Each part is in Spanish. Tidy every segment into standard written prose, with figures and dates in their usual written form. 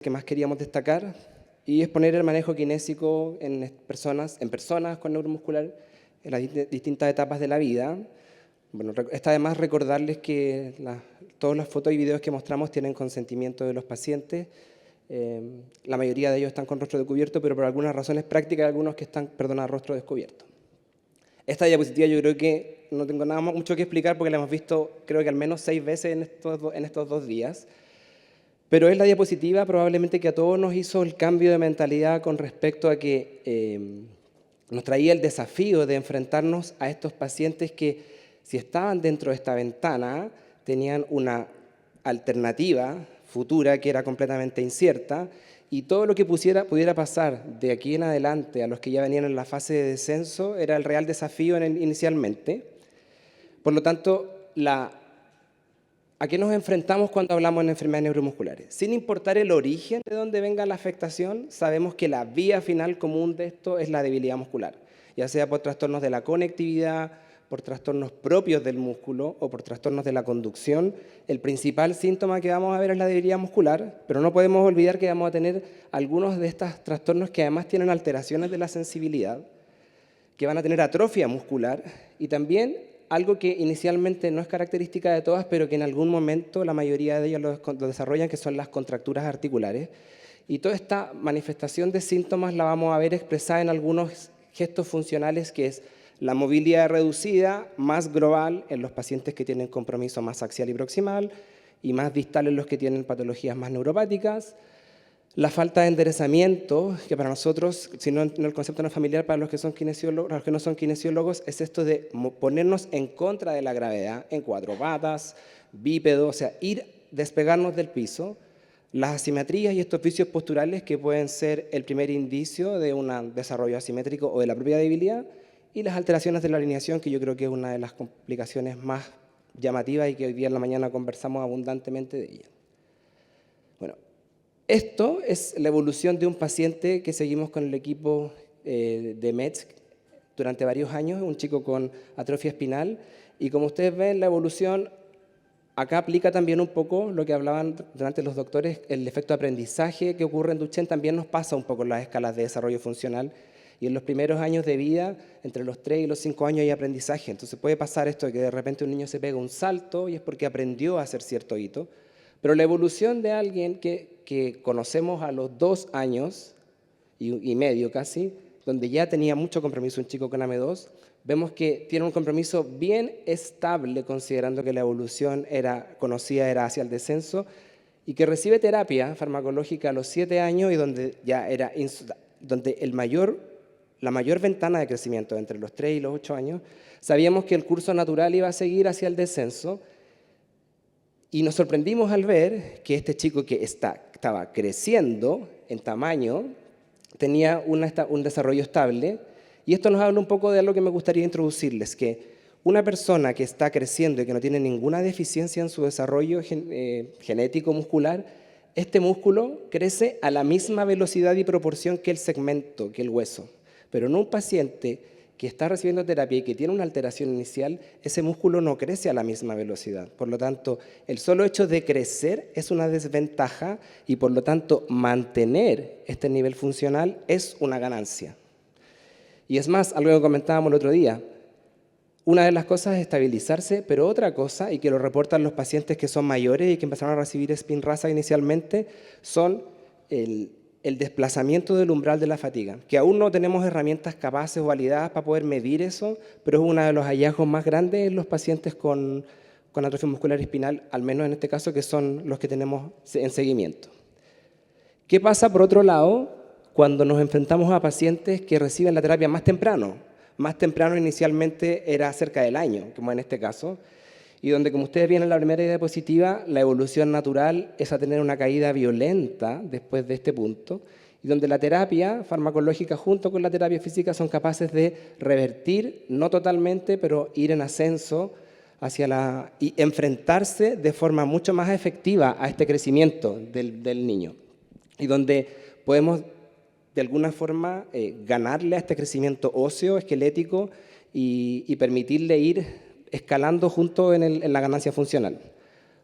que más queríamos destacar y exponer el manejo kinésico en personas con neuromuscular en las distintas etapas de la vida. Bueno, está además recordarles que todas las fotos y videos que mostramos tienen consentimiento de los pacientes. La mayoría de ellos están con rostro descubierto, pero por algunas razones prácticas, algunos que están, a rostro descubierto. Esta diapositiva yo creo que no tengo nada mucho que explicar porque la hemos visto creo que al menos 6 veces en estos 2 días. Pero es la diapositiva probablemente que a todos nos hizo el cambio de mentalidad con respecto a que nos traía el desafío de enfrentarnos a estos pacientes que, si estaban dentro de esta ventana, tenían una alternativa futura que era completamente incierta, y todo lo que pudiera pasar de aquí en adelante a los que ya venían en la fase de descenso era el real desafío inicialmente. Por lo tanto, ¿a qué nos enfrentamos cuando hablamos de enfermedades neuromusculares? Sin importar el origen de dónde venga la afectación, sabemos que la vía final común de esto es la debilidad muscular, ya sea por trastornos de la conectividad, por trastornos propios del músculo o por trastornos de la conducción. El principal síntoma que vamos a ver es la debilidad muscular, pero no podemos olvidar que vamos a tener algunos de estos trastornos que además tienen alteraciones de la sensibilidad, que van a tener atrofia muscular y también algo que inicialmente no es característica de todas, pero que en algún momento la mayoría de ellas lo desarrollan, que son las contracturas articulares. Y toda esta manifestación de síntomas la vamos a ver expresada en algunos gestos funcionales, que es la movilidad reducida, más global en los pacientes que tienen compromiso más axial y proximal, y más distal en los que tienen patologías más neuropáticas. La falta de enderezamiento, que para nosotros, si no el concepto no es familiar para los que no son kinesiólogos, es esto de ponernos en contra de la gravedad en 4 patas, bípedo, o sea, despegarnos del piso. Las asimetrías y estos vicios posturales que pueden ser el primer indicio de un desarrollo asimétrico o de la propia debilidad, y las alteraciones de la alineación, que yo creo que es una de las complicaciones más llamativas y que hoy día en la mañana conversamos abundantemente de ella. Bueno, esto es la evolución de un paciente que seguimos con el equipo de MEDS durante varios años, un chico con atrofia espinal, y como ustedes ven, la evolución acá aplica también un poco lo que hablaban delante los doctores, el efecto de aprendizaje que ocurre en Duchenne también nos pasa un poco en las escalas de desarrollo funcional, y en los primeros años de vida, entre los 3 y los 5 años hay aprendizaje, entonces puede pasar esto de que de repente un niño se pega un salto y es porque aprendió a hacer cierto hito, pero la evolución de alguien que conocemos a los 2 años y medio casi, donde ya tenía mucho compromiso un chico con AME2, vemos que tiene un compromiso bien estable, considerando que la evolución conocida era hacia el descenso, y que recibe terapia farmacológica a los 7 años y donde ya donde la mayor ventana de crecimiento entre los 3 y los 8 años, sabíamos que el curso natural iba a seguir hacia el descenso. Y nos sorprendimos al ver que este chico que estaba creciendo en tamaño tenía un desarrollo estable, y esto nos habla un poco de algo que me gustaría introducirles, que una persona que está creciendo y que no tiene ninguna deficiencia en su desarrollo genético muscular, este músculo crece a la misma velocidad y proporción que el segmento, que el hueso. Pero en un paciente que está recibiendo terapia y que tiene una alteración inicial, ese músculo no crece a la misma velocidad. Por lo tanto, el solo hecho de crecer es una desventaja y por lo tanto mantener este nivel funcional es una ganancia. Y es más, algo que comentábamos el otro día, una de las cosas es estabilizarse, pero otra cosa, y que lo reportan los pacientes que son mayores y que empezaron a recibir Spinraza inicialmente, son el desplazamiento del umbral de la fatiga, que aún no tenemos herramientas capaces o validadas para poder medir eso, pero es uno de los hallazgos más grandes en los pacientes con atrofia muscular espinal, al menos en este caso, que son los que tenemos en seguimiento. ¿Qué pasa, por otro lado, cuando nos enfrentamos a pacientes que reciben la terapia más temprano? Más temprano inicialmente era cerca del año, como en este caso, y donde, como ustedes ven en la primera diapositiva, la evolución natural es a tener una caída violenta después de este punto, y donde la terapia farmacológica junto con la terapia física son capaces de revertir, no totalmente, pero ir en ascenso y enfrentarse de forma mucho más efectiva a este crecimiento del niño, y donde podemos de alguna forma ganarle a este crecimiento óseo, esquelético, y permitirle ir escalando junto en la ganancia funcional.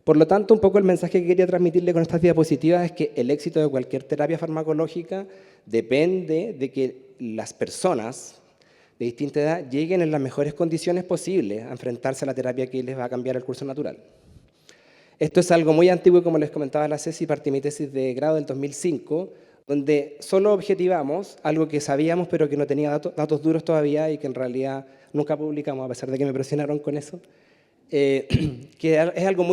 Por lo tanto, un poco el mensaje que quería transmitirle con estas diapositivas es que el éxito de cualquier terapia farmacológica depende de que las personas de distinta edad lleguen en las mejores condiciones posibles a enfrentarse a la terapia que les va a cambiar el curso natural. Esto es algo muy antiguo, como les comentaba la Ceci, partí mi tesis de grado del 2005, donde solo objetivamos algo que sabíamos pero que no tenía datos duros todavía y que en realidad nunca publicamos, a pesar de que me presionaron con eso, que es algo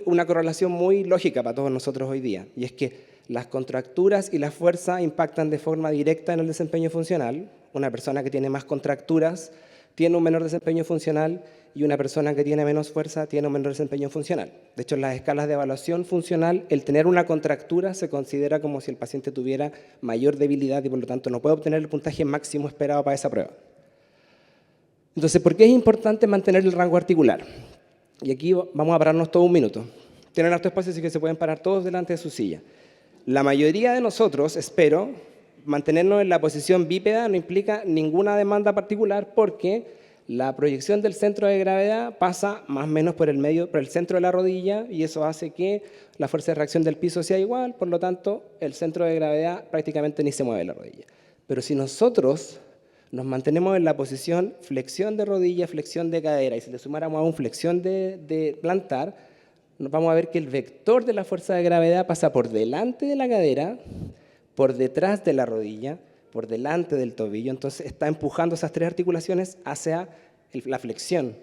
una correlación muy lógica para todos nosotros hoy día, y es que las contracturas y la fuerza impactan de forma directa en el desempeño funcional. Una persona que tiene más contracturas tiene un menor desempeño funcional y una persona que tiene menos fuerza tiene un menor desempeño funcional. De hecho, en las escalas de evaluación funcional, el tener una contractura se considera como si el paciente tuviera mayor debilidad y por lo tanto no puede obtener el puntaje máximo esperado para esa prueba. Entonces, ¿por qué es importante mantener el rango articular? Y aquí vamos a pararnos todo un minuto. Tienen harto espacio, así que se pueden parar todos delante de su silla. La mayoría de nosotros, espero, mantenernos en la posición bípeda no implica ninguna demanda particular porque la proyección del centro de gravedad pasa más o menos por el centro de la rodilla y eso hace que la fuerza de reacción del piso sea igual, por lo tanto, el centro de gravedad prácticamente ni se mueve la rodilla. Pero si nosotros nos mantenemos en la posición flexión de rodilla, flexión de cadera, y si le sumáramos aún flexión de plantar, nos vamos a ver que el vector de la fuerza de gravedad pasa por delante de la cadera, por detrás de la rodilla, por delante del tobillo, entonces está empujando esas tres articulaciones hacia la flexión.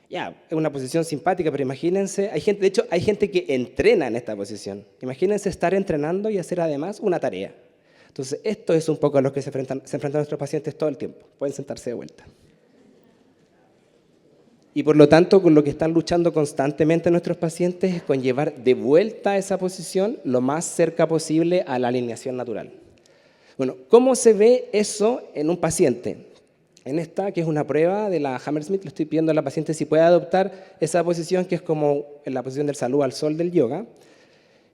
Ya, es una posición simpática, pero imagínense, de hecho hay gente que entrena en esta posición. Imagínense estar entrenando y hacer además una tarea. Entonces, esto es un poco a lo que se enfrentan nuestros pacientes todo el tiempo. Pueden sentarse de vuelta. Y por lo tanto, con lo que están luchando constantemente nuestros pacientes es con llevar de vuelta esa posición lo más cerca posible a la alineación natural. Bueno, ¿cómo se ve eso en un paciente? En esta, que es una prueba de la Hammersmith, le estoy pidiendo a la paciente si puede adoptar esa posición que es como en la posición del saludo al sol del yoga,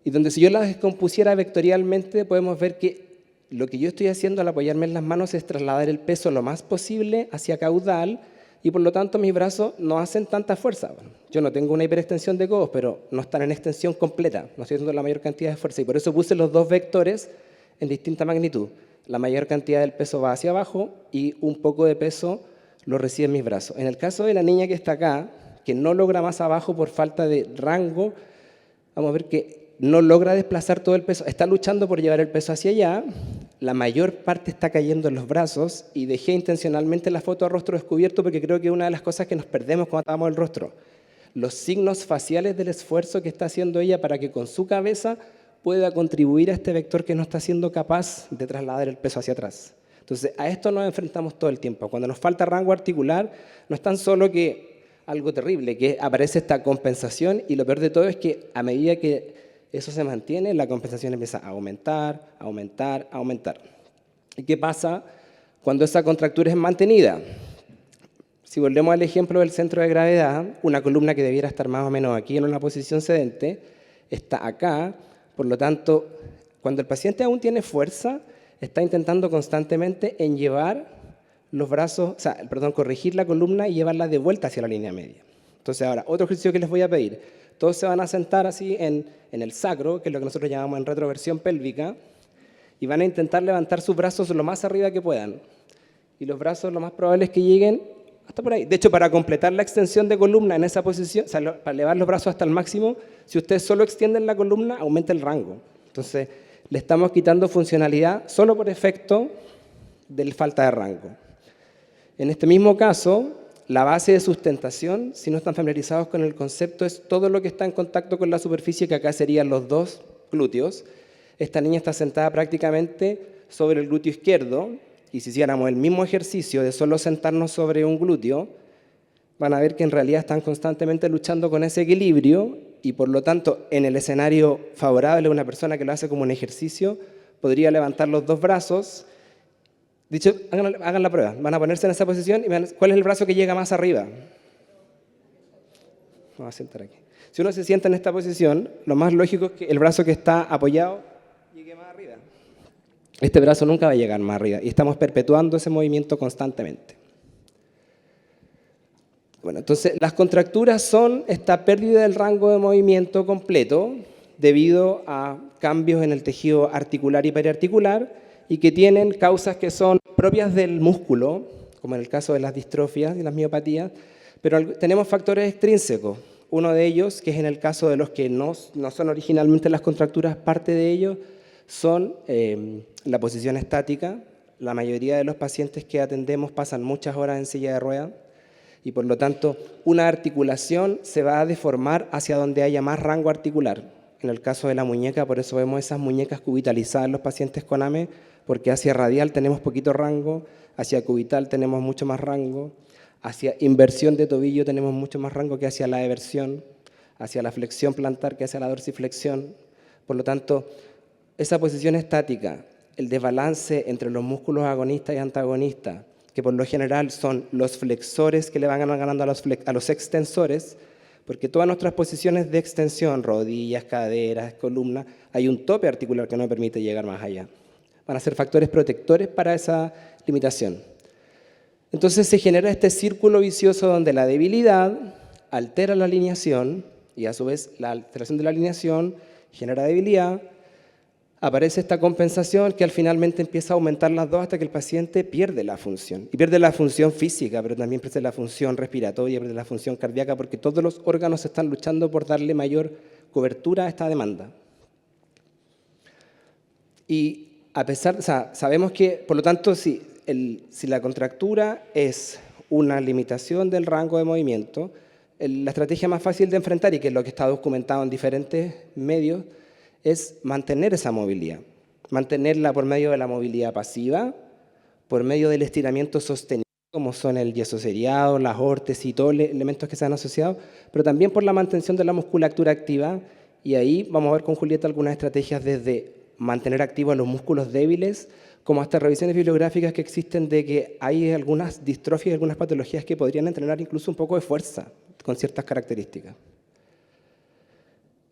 y donde si yo la descompusiera vectorialmente podemos ver que lo que yo estoy haciendo al apoyarme en las manos es trasladar el peso lo más posible hacia caudal y por lo tanto mis brazos no hacen tanta fuerza. Yo no tengo una hiperextensión de codos, pero no están en extensión completa, no estoy haciendo la mayor cantidad de fuerza y por eso puse los dos vectores en distinta magnitud. La mayor cantidad del peso va hacia abajo y un poco de peso lo reciben mis brazos. En el caso de la niña que está acá, que no logra más abajo por falta de rango, vamos a ver que no logra desplazar todo el peso, está luchando por llevar el peso hacia allá, la mayor parte está cayendo en los brazos y dejé intencionalmente la foto a rostro descubierto porque creo que es una de las cosas que nos perdemos cuando tapamos el rostro. Los signos faciales del esfuerzo que está haciendo ella para que con su cabeza pueda contribuir a este vector que no está siendo capaz de trasladar el peso hacia atrás. Entonces, a esto nos enfrentamos todo el tiempo. Cuando nos falta rango articular, no es tan solo que algo terrible, que aparece esta compensación y lo peor de todo es que a medida que eso se mantiene, la compensación empieza a aumentar, aumentar, aumentar. ¿Y qué pasa cuando esa contractura es mantenida? Si volvemos al ejemplo del centro de gravedad, una columna que debiera estar más o menos aquí en una posición sedente, está acá, por lo tanto, cuando el paciente aún tiene fuerza, está intentando constantemente en llevar los brazos, corregir la columna y llevarla de vuelta hacia la línea media. Entonces ahora, otro ejercicio que les voy a pedir. Todos se van a sentar así en el sacro, que es lo que nosotros llamamos en retroversión pélvica, y van a intentar levantar sus brazos lo más arriba que puedan. Y los brazos lo más probable es que lleguen hasta por ahí. De hecho, para completar la extensión de columna en esa posición, para elevar los brazos hasta el máximo, si ustedes solo extienden la columna, aumenta el rango. Entonces, le estamos quitando funcionalidad solo por efecto de la falta de rango. En este mismo caso, la base de sustentación, si no están familiarizados con el concepto, es todo lo que está en contacto con la superficie, que acá serían los dos glúteos. Esta niña está sentada prácticamente sobre el glúteo izquierdo, y si hiciéramos el mismo ejercicio de solo sentarnos sobre un glúteo, van a ver que en realidad están constantemente luchando con ese equilibrio, y por lo tanto, en el escenario favorable, una persona que lo hace como un ejercicio, podría levantar los dos brazos. Dicho, hagan la prueba, van a ponerse en esa posición y vean cuál es el brazo que llega más arriba. Vamos a sentar aquí. Si uno se sienta en esta posición, lo más lógico es que el brazo que está apoyado llegue más arriba. Este brazo nunca va a llegar más arriba y estamos perpetuando ese movimiento constantemente. Bueno, entonces las contracturas son esta pérdida del rango de movimiento completo debido a cambios en el tejido articular y periarticular y que tienen causas que son propias del músculo, como en el caso de las distrofias y las miopatías, pero tenemos factores extrínsecos. Uno de ellos, que es en el caso de los que no son originalmente las contracturas, parte de ellos son la posición estática. La mayoría de los pacientes que atendemos pasan muchas horas en silla de ruedas y por lo tanto una articulación se va a deformar hacia donde haya más rango articular. En el caso de la muñeca, por eso vemos esas muñecas cubitalizadas en los pacientes con AME, porque hacia radial tenemos poquito rango, hacia cubital tenemos mucho más rango, hacia inversión de tobillo tenemos mucho más rango que hacia la eversión, hacia la flexión plantar que hacia la dorsiflexión. Por lo tanto, esa posición estática, el desbalance entre los músculos agonistas y antagonistas, que por lo general son los flexores que le van ganando a los extensores, porque todas nuestras posiciones de extensión, rodillas, caderas, columna, hay un tope articular que no permite llegar más allá. Van a ser factores protectores para esa limitación. Entonces se genera este círculo vicioso donde la debilidad altera la alineación y a su vez la alteración de la alineación genera debilidad. Aparece esta compensación que al finalmente empieza a aumentar las dos hasta que el paciente pierde la función. Y pierde la función física, pero también pierde la función respiratoria, pierde la función cardíaca, porque todos los órganos están luchando por darle mayor cobertura a esta demanda. Y a pesar, o sea, sabemos que, por lo tanto, si la contractura es una limitación del rango de movimiento, la estrategia más fácil de enfrentar, y que es lo que está documentado en diferentes medios, es mantener esa movilidad. Mantenerla por medio de la movilidad pasiva, por medio del estiramiento sostenido, como son el yeso seriado, las órtesis y todos los elementos que se han asociado, pero también por la mantención de la musculatura activa, y ahí vamos a ver con Julieta algunas estrategias desde mantener activos los músculos débiles, como hasta revisiones bibliográficas que existen de que hay algunas distrofias y algunas patologías que podrían entrenar incluso un poco de fuerza con ciertas características.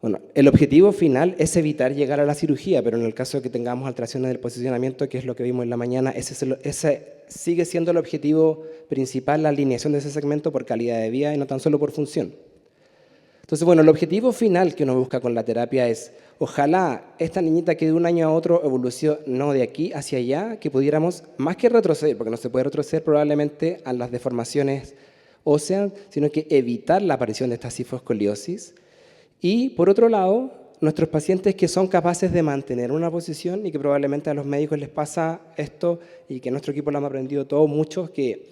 Bueno, el objetivo final es evitar llegar a la cirugía, pero en el caso de que tengamos alteraciones del posicionamiento, que es lo que vimos en la mañana, ese sigue siendo el objetivo principal, la alineación de ese segmento por calidad de vida y no tan solo por función. Entonces, bueno, el objetivo final que uno busca con la terapia es, ojalá esta niñita que de un año a otro evolucionó no de aquí hacia allá, que pudiéramos, más que retroceder, porque no se puede retroceder probablemente a las deformaciones óseas, sino que evitar la aparición de esta cifoescoliosis. Y, por otro lado, nuestros pacientes que son capaces de mantener una posición y que probablemente a los médicos les pasa esto y que en nuestro equipo lo hemos aprendido todos muchos, que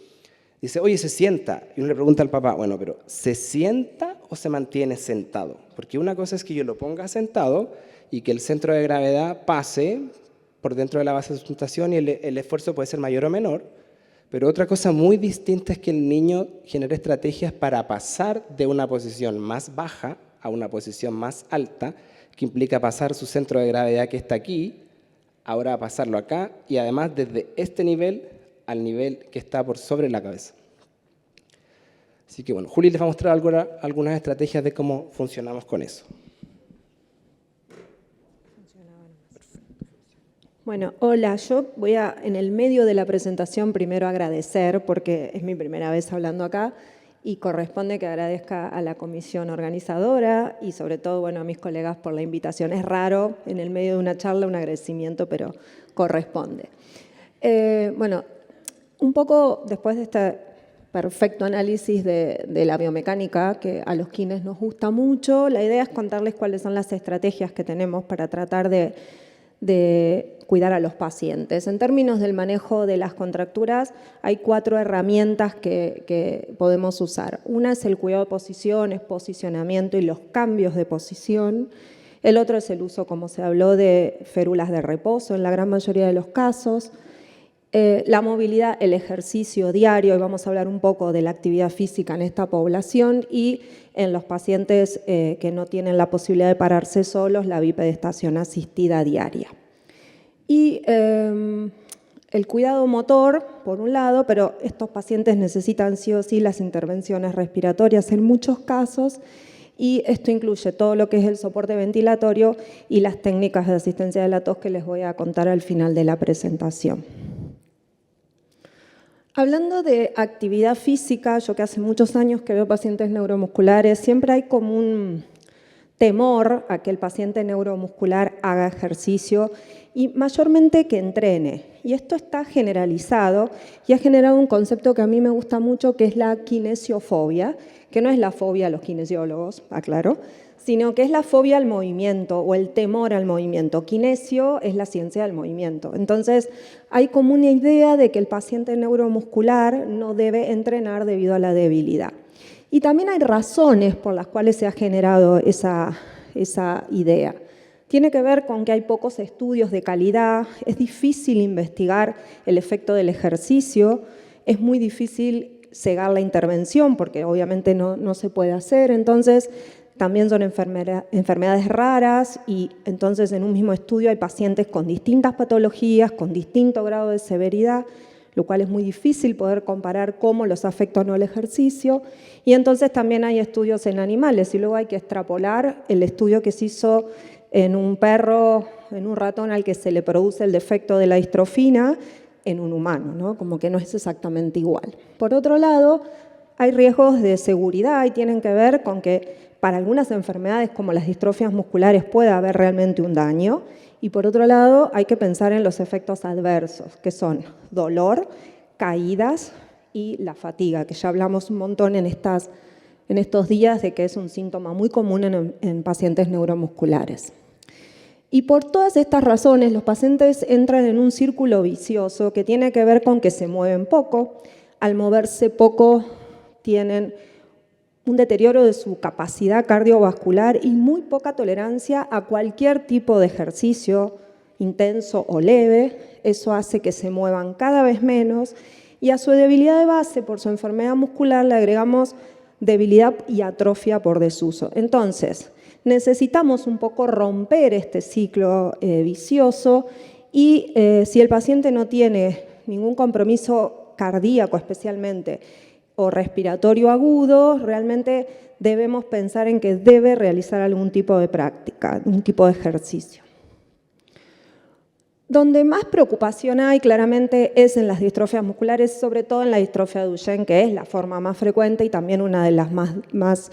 dice, oye, se sienta. Y uno le pregunta al papá, bueno, pero ¿se sienta o se mantiene sentado? Porque una cosa es que yo lo ponga sentado y que el centro de gravedad pase por dentro de la base de sustentación y el esfuerzo puede ser mayor o menor. Pero otra cosa muy distinta es que el niño genere estrategias para pasar de una posición más baja a una posición más alta, que implica pasar su centro de gravedad que está aquí, ahora a pasarlo acá, y además desde este nivel al nivel que está por sobre la cabeza. Así que bueno, Juli les va a mostrar algunas estrategias de cómo funcionamos con eso. Bueno, hola, yo voy a, en el medio de la presentación, primero agradecer, porque es mi primera vez hablando acá, y corresponde que agradezca a la comisión organizadora y sobre todo, bueno, a mis colegas por la invitación. Es raro en el medio de una charla un agradecimiento, pero corresponde. Bueno, un poco después de este perfecto análisis de la biomecánica, que a los kines nos gusta mucho, la idea es contarles cuáles son las estrategias que tenemos para tratar de cuidar a los pacientes. En términos del manejo de las contracturas, hay 4 herramientas que podemos usar. Una es el cuidado de posiciones, posicionamiento y los cambios de posición. El otro es el uso, como se habló, de férulas de reposo en la gran mayoría de los casos. La movilidad, el ejercicio diario, y vamos a hablar un poco de la actividad física en esta población, y en los pacientes que no tienen la posibilidad de pararse solos, la bipedestación asistida diaria. Y el cuidado motor, por un lado, pero estos pacientes necesitan sí o sí las intervenciones respiratorias en muchos casos, y esto incluye todo lo que es el soporte ventilatorio y las técnicas de asistencia de la tos que les voy a contar al final de la presentación. Hablando de actividad física, yo que hace muchos años que veo pacientes neuromusculares, siempre hay como un temor a que el paciente neuromuscular haga ejercicio y mayormente que entrene. Y esto está generalizado y ha generado un concepto que a mí me gusta mucho, que es la kinesiofobia, que no es la fobia a los kinesiólogos, aclaro, sino que es la fobia al movimiento o el temor al movimiento. Kinesio es la ciencia del movimiento. Entonces, hay como una idea de que el paciente neuromuscular no debe entrenar debido a la debilidad. Y también hay razones por las cuales se ha generado esa idea. Tiene que ver con que hay pocos estudios de calidad, es difícil investigar el efecto del ejercicio, es muy difícil cegar la intervención porque obviamente no se puede hacer, entonces también son enfermedades raras y entonces en un mismo estudio hay pacientes con distintas patologías, con distinto grado de severidad, lo cual es muy difícil poder comparar cómo los afecta o no el ejercicio. Y entonces también hay estudios en animales y luego hay que extrapolar el estudio que se hizo en un perro, en un ratón al que se le produce el defecto de la distrofina en un humano, ¿no? Como que no es exactamente igual. Por otro lado, hay riesgos de seguridad y tienen que ver con que para algunas enfermedades como las distrofias musculares puede haber realmente un daño. Y por otro lado, hay que pensar en los efectos adversos, que son dolor, caídas y la fatiga, que ya hablamos un montón en estos días de que es un síntoma muy común en pacientes neuromusculares. Y por todas estas razones, los pacientes entran en un círculo vicioso que tiene que ver con que se mueven poco. Al moverse poco, tienen un deterioro de su capacidad cardiovascular y muy poca tolerancia a cualquier tipo de ejercicio, intenso o leve. Eso hace que se muevan cada vez menos y a su debilidad de base por su enfermedad muscular le agregamos debilidad y atrofia por desuso. Entonces, necesitamos un poco romper este ciclo vicioso y si el paciente no tiene ningún compromiso cardíaco especialmente o respiratorio agudo, realmente debemos pensar en que debe realizar algún tipo de práctica, un tipo de ejercicio. Donde más preocupación hay claramente es en las distrofias musculares, sobre todo en la distrofia de Duchenne, que es la forma más frecuente y también una de las más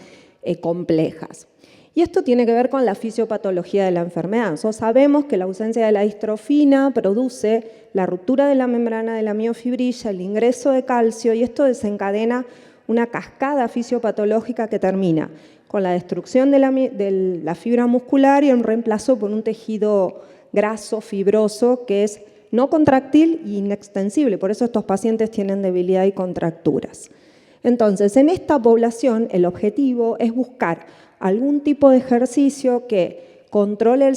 complejas. Y esto tiene que ver con la fisiopatología de la enfermedad. Nosotros sabemos que la ausencia de la distrofina produce la ruptura de la membrana de la miofibrilla, el ingreso de calcio, y esto desencadena una cascada fisiopatológica que termina con la destrucción de la fibra muscular y un reemplazo por un tejido graso, fibroso, que es no contractil e inextensible. Por eso estos pacientes tienen debilidad y contracturas. Entonces, en esta población, el objetivo es buscar algún tipo de ejercicio que controle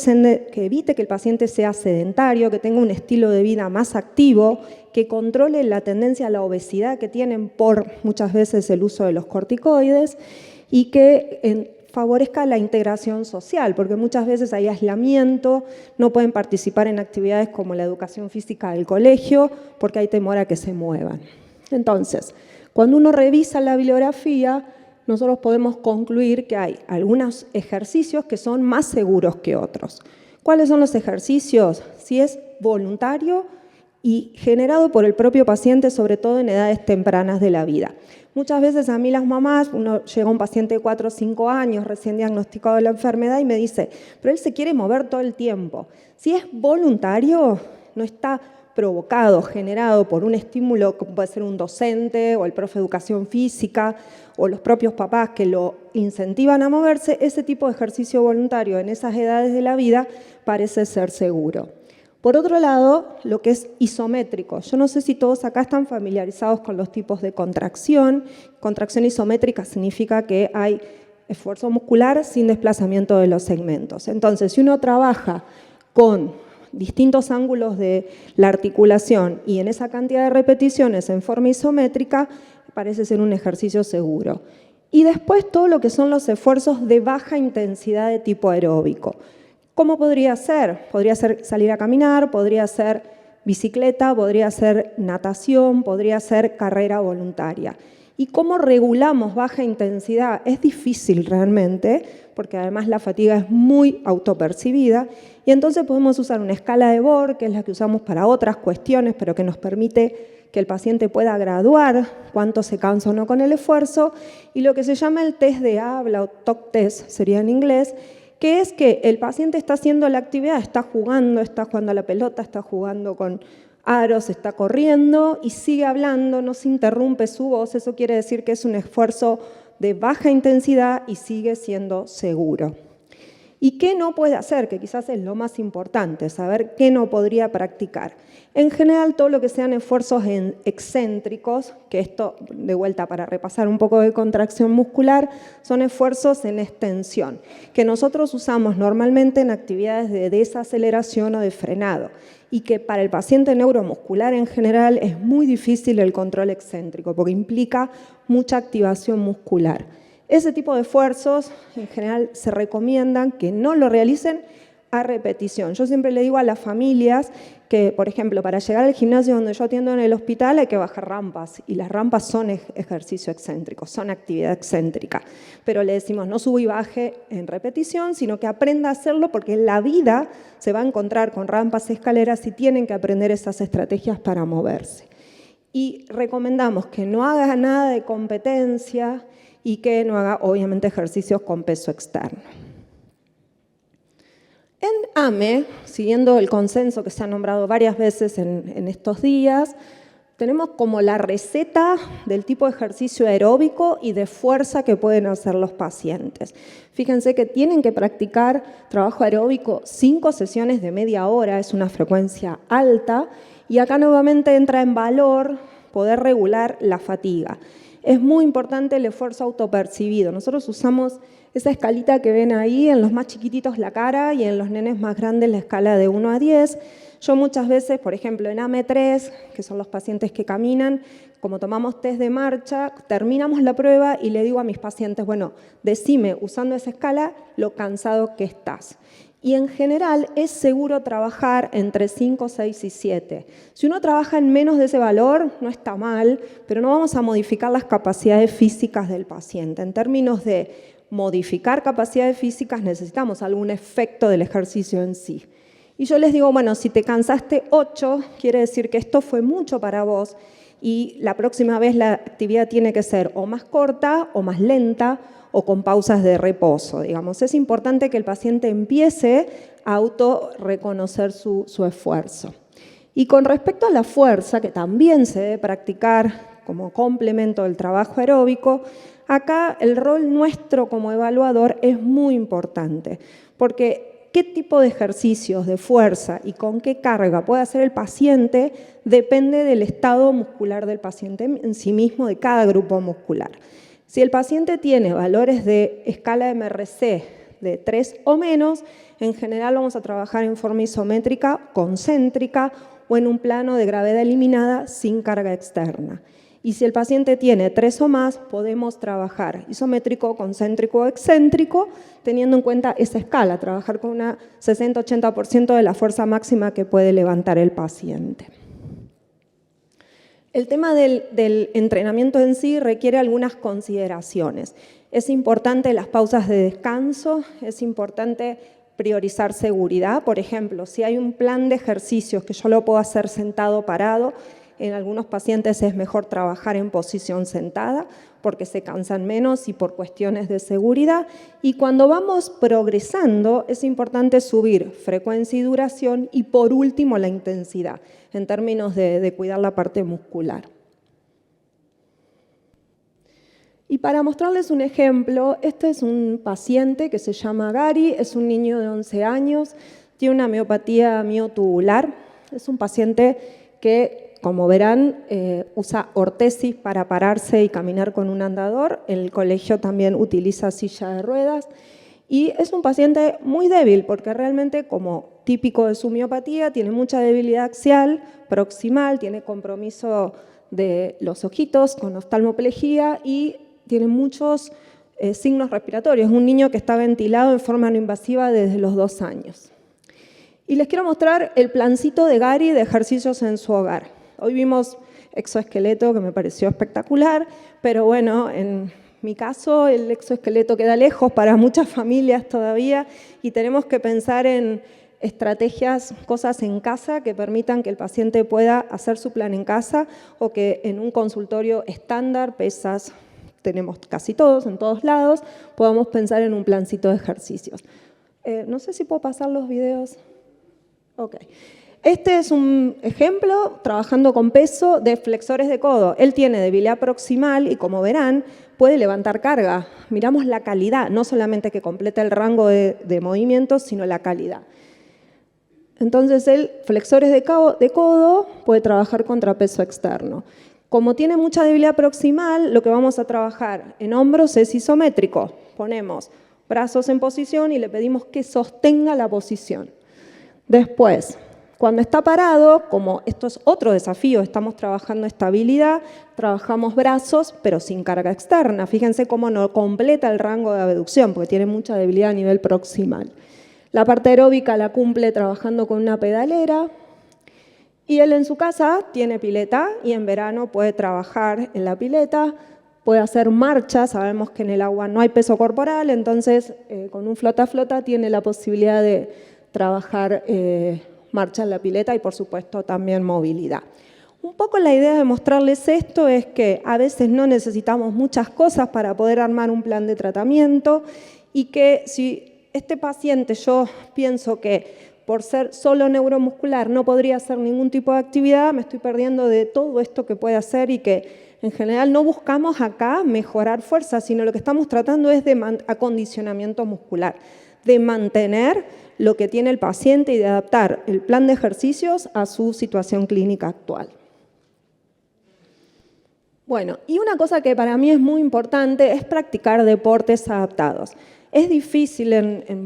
que evite que el paciente sea sedentario, que tenga un estilo de vida más activo, que controle la tendencia a la obesidad que tienen por muchas veces el uso de los corticoides y que favorezca la integración social, porque muchas veces hay aislamiento, no pueden participar en actividades como la educación física del colegio porque hay temor a que se muevan. Entonces, cuando uno revisa la bibliografía, nosotros podemos concluir que hay algunos ejercicios que son más seguros que otros. ¿Cuáles son los ejercicios? Si es voluntario y generado por el propio paciente, sobre todo en edades tempranas de la vida. Muchas veces a mí las mamás, uno llega un paciente de 4 o 5 años recién diagnosticado de la enfermedad y me dice, pero él se quiere mover todo el tiempo. Si es voluntario, no está provocado, generado por un estímulo como puede ser un docente o el profe de educación física o los propios papás que lo incentivan a moverse, ese tipo de ejercicio voluntario en esas edades de la vida parece ser seguro. Por otro lado, lo que es isométrico. Yo no sé si todos acá están familiarizados con los tipos de contracción. Contracción isométrica significa que hay esfuerzo muscular sin desplazamiento de los segmentos. Entonces, si uno trabaja con distintos ángulos de la articulación y en esa cantidad de repeticiones en forma isométrica, parece ser un ejercicio seguro. Y después todo lo que son los esfuerzos de baja intensidad de tipo aeróbico. ¿Cómo podría ser? Podría ser salir a caminar, podría ser bicicleta, podría ser natación, podría ser carrera voluntaria. ¿Y cómo regulamos baja intensidad? Es difícil realmente, porque además la fatiga es muy autopercibida, y entonces podemos usar una escala de Borg, que es la que usamos para otras cuestiones, pero que nos permite que el paciente pueda graduar cuánto se cansa o no con el esfuerzo, y lo que se llama el test de habla, o talk test sería en inglés, que es que el paciente está haciendo la actividad, está jugando a la pelota, está jugando con aros, está corriendo y sigue hablando, no se interrumpe su voz. Eso quiere decir que es un esfuerzo de baja intensidad y sigue siendo seguro. ¿Y qué no puede hacer? Que quizás es lo más importante, saber qué no podría practicar. En general, todo lo que sean esfuerzos excéntricos, que esto, de vuelta para repasar un poco de contracción muscular, son esfuerzos en extensión, que nosotros usamos normalmente en actividades de desaceleración o de frenado, y que para el paciente neuromuscular en general es muy difícil el control excéntrico, porque implica mucha activación muscular. Ese tipo de esfuerzos, en general, se recomiendan que no lo realicen a repetición. Yo siempre le digo a las familias que, por ejemplo, para llegar al gimnasio donde yo atiendo en el hospital hay que bajar rampas, y las rampas son ejercicio excéntrico, son actividad excéntrica. Pero le decimos no sube y baje en repetición, sino que aprenda a hacerlo, porque en la vida se va a encontrar con rampas y escaleras y tienen que aprender esas estrategias para moverse. Y recomendamos que no haga nada de competencia y que no haga, obviamente, ejercicios con peso externo. En AME, siguiendo el consenso que se ha nombrado varias veces en estos días, tenemos como la receta del tipo de ejercicio aeróbico y de fuerza que pueden hacer los pacientes. Fíjense que tienen que practicar trabajo aeróbico 5 sesiones de media hora, es una frecuencia alta, y acá nuevamente entra en valor poder regular la fatiga. Es muy importante el esfuerzo autopercibido. Nosotros usamos esa escalita que ven ahí, en los más chiquititos la cara y en los nenes más grandes la escala de 1 a 10. Yo muchas veces, por ejemplo, en AME3, que son los pacientes que caminan, como tomamos test de marcha, terminamos la prueba y le digo a mis pacientes, bueno, decime usando esa escala lo cansado que estás. Y en general es seguro trabajar entre 5, 6 y 7. Si uno trabaja en menos de ese valor, no está mal, pero no vamos a modificar las capacidades físicas del paciente. En términos de modificar capacidades físicas, necesitamos algún efecto del ejercicio en sí. Y yo les digo, bueno, si te cansaste 8, quiere decir que esto fue mucho para vos, y la próxima vez la actividad tiene que ser o más corta o más lenta, o con pausas de reposo, digamos. Es importante que el paciente empiece a autorreconocer su esfuerzo. Y con respecto a la fuerza, que también se debe practicar como complemento del trabajo aeróbico, acá el rol nuestro como evaluador es muy importante, porque qué tipo de ejercicios de fuerza y con qué carga puede hacer el paciente depende del estado muscular del paciente en sí mismo, de cada grupo muscular. Si el paciente tiene valores de escala MRC de 3 o menos, en general vamos a trabajar en forma isométrica, concéntrica o en un plano de gravedad eliminada sin carga externa. Y si el paciente tiene 3 o más, podemos trabajar isométrico, concéntrico o excéntrico, teniendo en cuenta esa escala, trabajar con una 60-80% de la fuerza máxima que puede levantar el paciente. El tema del entrenamiento en sí requiere algunas consideraciones. Es importante las pausas de descanso, es importante priorizar seguridad. Por ejemplo, si hay un plan de ejercicios que yo lo puedo hacer sentado o parado, en algunos pacientes es mejor trabajar en posición sentada porque se cansan menos y por cuestiones de seguridad. Y cuando vamos progresando es importante subir frecuencia y duración y por último la intensidad en términos de cuidar la parte muscular. Y para mostrarles un ejemplo, este es un paciente que se llama Gary, es un niño de 11 años, tiene una miopatía miotubular, es un paciente que, como verán, usa ortesis para pararse y caminar con un andador. En el colegio también utiliza silla de ruedas. Y es un paciente muy débil porque realmente, como típico de su miopatía, tiene mucha debilidad axial, proximal, tiene compromiso de los ojitos con oftalmoplegia y tiene muchos signos respiratorios. Es un niño que está ventilado en forma no invasiva desde los 2 años. Y les quiero mostrar el plancito de Gary de ejercicios en su hogar. Hoy vimos exoesqueleto, que me pareció espectacular, pero bueno, en mi caso el exoesqueleto queda lejos para muchas familias todavía y tenemos que pensar en estrategias, cosas en casa que permitan que el paciente pueda hacer su plan en casa o que en un consultorio estándar, pesas, tenemos casi todos, en todos lados, podamos pensar en un plancito de ejercicios. No sé si puedo pasar los videos. Ok. Este es un ejemplo, trabajando con peso, de flexores de codo. Él tiene debilidad proximal y, como verán, puede levantar carga. Miramos la calidad, no solamente que completa el rango de movimientos, sino la calidad. Entonces, él, flexores de codo, puede trabajar contra peso externo. Como tiene mucha debilidad proximal, lo que vamos a trabajar en hombros es isométrico. Ponemos brazos en posición y le pedimos que sostenga la posición. Después, cuando está parado, como esto es otro desafío, estamos trabajando estabilidad, trabajamos brazos, pero sin carga externa. Fíjense cómo no completa el rango de abducción, porque tiene mucha debilidad a nivel proximal. La parte aeróbica la cumple trabajando con una pedalera. Y él en su casa tiene pileta y en verano puede trabajar en la pileta, puede hacer marchas. Sabemos que en el agua no hay peso corporal, entonces con un flota-flota tiene la posibilidad de trabajar marcha en la pileta y, por supuesto, también movilidad. Un poco la idea de mostrarles esto es que a veces no necesitamos muchas cosas para poder armar un plan de tratamiento y que si este paciente yo pienso que por ser solo neuromuscular no podría hacer ningún tipo de actividad, me estoy perdiendo de todo esto que puede hacer y que en general no buscamos acá mejorar fuerza, sino lo que estamos tratando es de acondicionamiento muscular, de mantener lo que tiene el paciente y de adaptar el plan de ejercicios a su situación clínica actual. Bueno, y una cosa que para mí es muy importante es practicar deportes adaptados. Es difícil,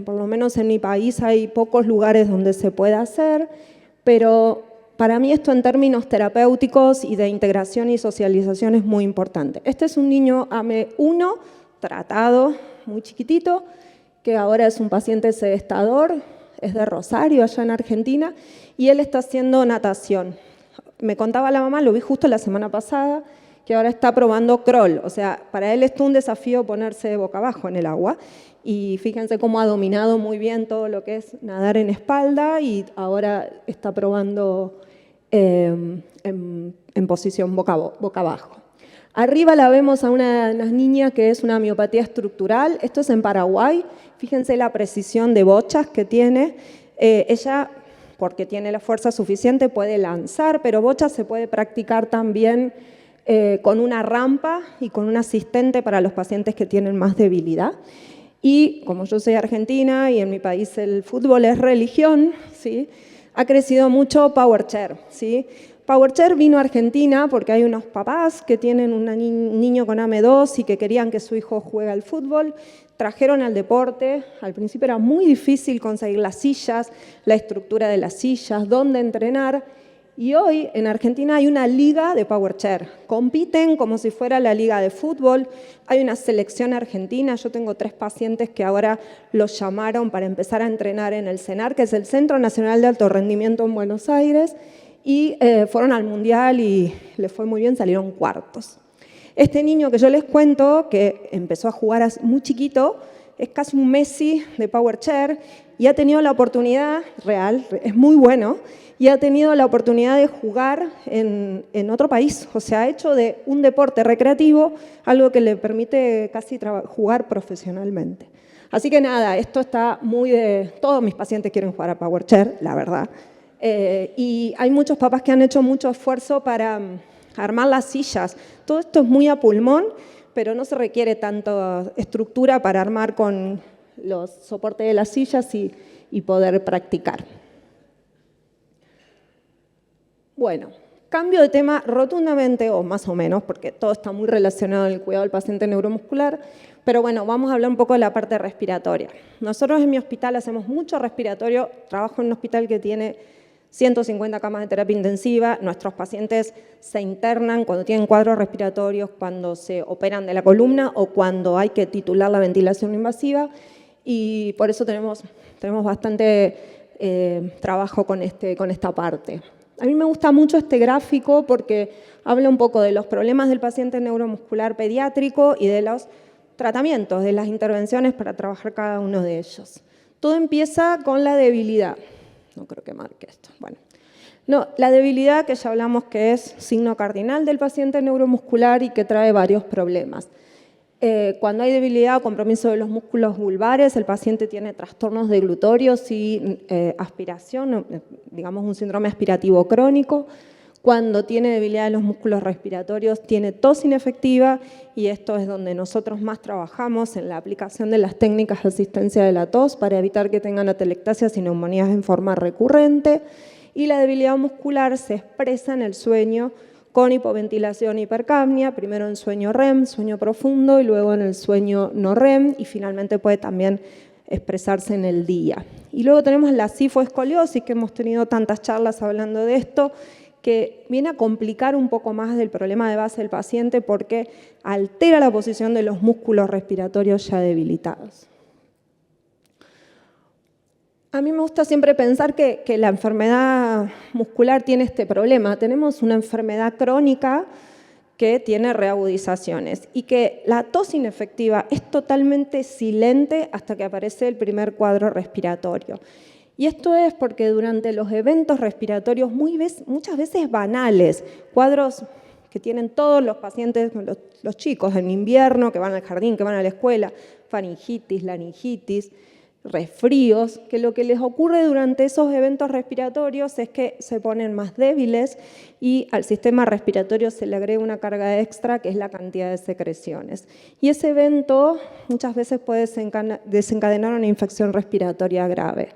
por lo menos en mi país hay pocos lugares donde se pueda hacer, pero para mí esto en términos terapéuticos y de integración y socialización es muy importante. Este es un niño AME1 tratado, muy chiquitito, que ahora es un paciente sedestador, es de Rosario, allá en Argentina, y él está haciendo natación. Me contaba la mamá, lo vi justo la semana pasada, que ahora está probando crawl. O sea, para él es todo un desafío ponerse boca abajo en el agua. Y fíjense cómo ha dominado muy bien todo lo que es nadar en espalda y ahora está probando en posición boca abajo. Arriba la vemos a una niña que es una miopatía estructural. Esto es en Paraguay. Fíjense la precisión de bochas que tiene. Ella, porque tiene la fuerza suficiente, puede lanzar, pero bochas se puede practicar también con una rampa y con un asistente para los pacientes que tienen más debilidad. Y como yo soy argentina y en mi país el fútbol es religión, ¿sí? Ha crecido mucho PowerChair, ¿sí? PowerChair vino a Argentina porque hay unos papás que tienen un niño con AME2 y que querían que su hijo juegue al fútbol. Trajeron al deporte. Al principio era muy difícil conseguir las sillas, la estructura de las sillas, dónde entrenar. Y hoy en Argentina hay una liga de PowerChair. Compiten como si fuera la liga de fútbol. Hay una selección argentina. Yo tengo 3 pacientes que ahora los llamaron para empezar a entrenar en el CENAR, que es el Centro Nacional de Alto Rendimiento en Buenos Aires. Y fueron al Mundial y les fue muy bien, salieron cuartos. Este niño que yo les cuento, que empezó a jugar muy chiquito, es casi un Messi de PowerChair y ha tenido la oportunidad, real, es muy bueno, y ha tenido la oportunidad de jugar en otro país. O sea, ha hecho de un deporte recreativo algo que le permite casi jugar profesionalmente. Así que nada, esto está muy de... Todos mis pacientes quieren jugar a PowerChair, la verdad. Y hay muchos papás que han hecho mucho esfuerzo para armar las sillas. Todo esto es muy a pulmón, pero no se requiere tanta estructura para armar con los soportes de las sillas y poder practicar. Bueno, cambio de tema rotundamente, o más o menos, porque todo está muy relacionado al cuidado del paciente neuromuscular, pero bueno, vamos a hablar un poco de la parte respiratoria. Nosotros en mi hospital hacemos mucho respiratorio, trabajo en un hospital que tiene 150 camas de terapia intensiva, nuestros pacientes se internan cuando tienen cuadros respiratorios, cuando se operan de la columna o cuando hay que titular la ventilación invasiva y por eso tenemos bastante trabajo con esta parte. A mí me gusta mucho este gráfico porque habla un poco de los problemas del paciente neuromuscular pediátrico y de los tratamientos, de las intervenciones para trabajar cada uno de ellos. Todo empieza con la debilidad. No creo que marque esto. Bueno. No, la debilidad, que ya hablamos que es signo cardinal del paciente neuromuscular y que trae varios problemas. Cuando hay debilidad o compromiso de los músculos vulvares, el paciente tiene trastornos deglutorios y aspiración, digamos un síndrome aspirativo crónico. Cuando tiene debilidad en los músculos respiratorios, tiene tos inefectiva, y esto es donde nosotros más trabajamos en la aplicación de las técnicas de asistencia de la tos para evitar que tengan atelectasias y neumonías en forma recurrente. Y la debilidad muscular se expresa en el sueño con hipoventilación e hipercapnia, primero en sueño REM, sueño profundo, y luego en el sueño no REM, y finalmente puede también expresarse en el día. Y luego tenemos la cifoescoliosis, que hemos tenido tantas charlas hablando de esto, que viene a complicar un poco más del problema de base del paciente porque altera la posición de los músculos respiratorios ya debilitados. A mí me gusta siempre pensar que la enfermedad muscular tiene este problema. Tenemos una enfermedad crónica que tiene reagudizaciones y que la tos inefectiva es totalmente silente hasta que aparece el primer cuadro respiratorio. Y esto es porque durante los eventos respiratorios muchas veces banales, cuadros que tienen todos los pacientes, los chicos en invierno, que van al jardín, que van a la escuela, faringitis, laringitis, resfríos, que lo que les ocurre durante esos eventos respiratorios es que se ponen más débiles y al sistema respiratorio se le agrega una carga extra, que es la cantidad de secreciones. Y ese evento muchas veces puede desencadenar una infección respiratoria grave.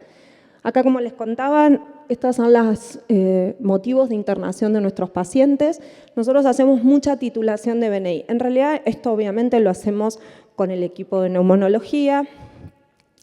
Acá, como les contaban, estos son los motivos de internación de nuestros pacientes. Nosotros hacemos mucha titulación de BNI. En realidad, esto obviamente lo hacemos con el equipo de neumonología,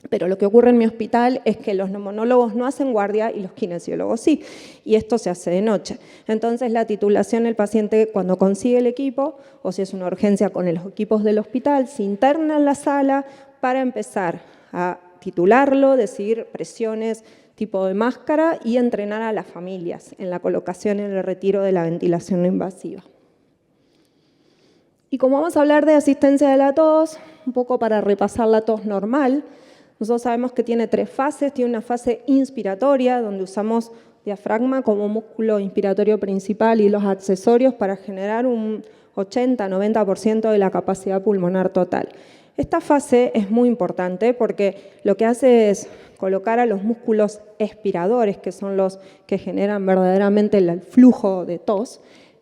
pero lo que ocurre en mi hospital es que los neumonólogos no hacen guardia y los kinesiólogos sí, y esto se hace de noche. Entonces, la titulación, el paciente cuando consigue el equipo, o si es una urgencia con los equipos del hospital, se interna en la sala para empezar a titularlo, decidir presiones, tipo de máscara y entrenar a las familias en la colocación y en el retiro de la ventilación no invasiva. Y como vamos a hablar de asistencia de la tos, un poco para repasar la tos normal, nosotros sabemos que tiene 3 fases. Tiene una fase inspiratoria, donde usamos diafragma como músculo inspiratorio principal y los accesorios para generar un 80-90% de la capacidad pulmonar total. Esta fase es muy importante porque lo que hace es colocar a los músculos expiradores, que son los que generan verdaderamente el flujo de tos,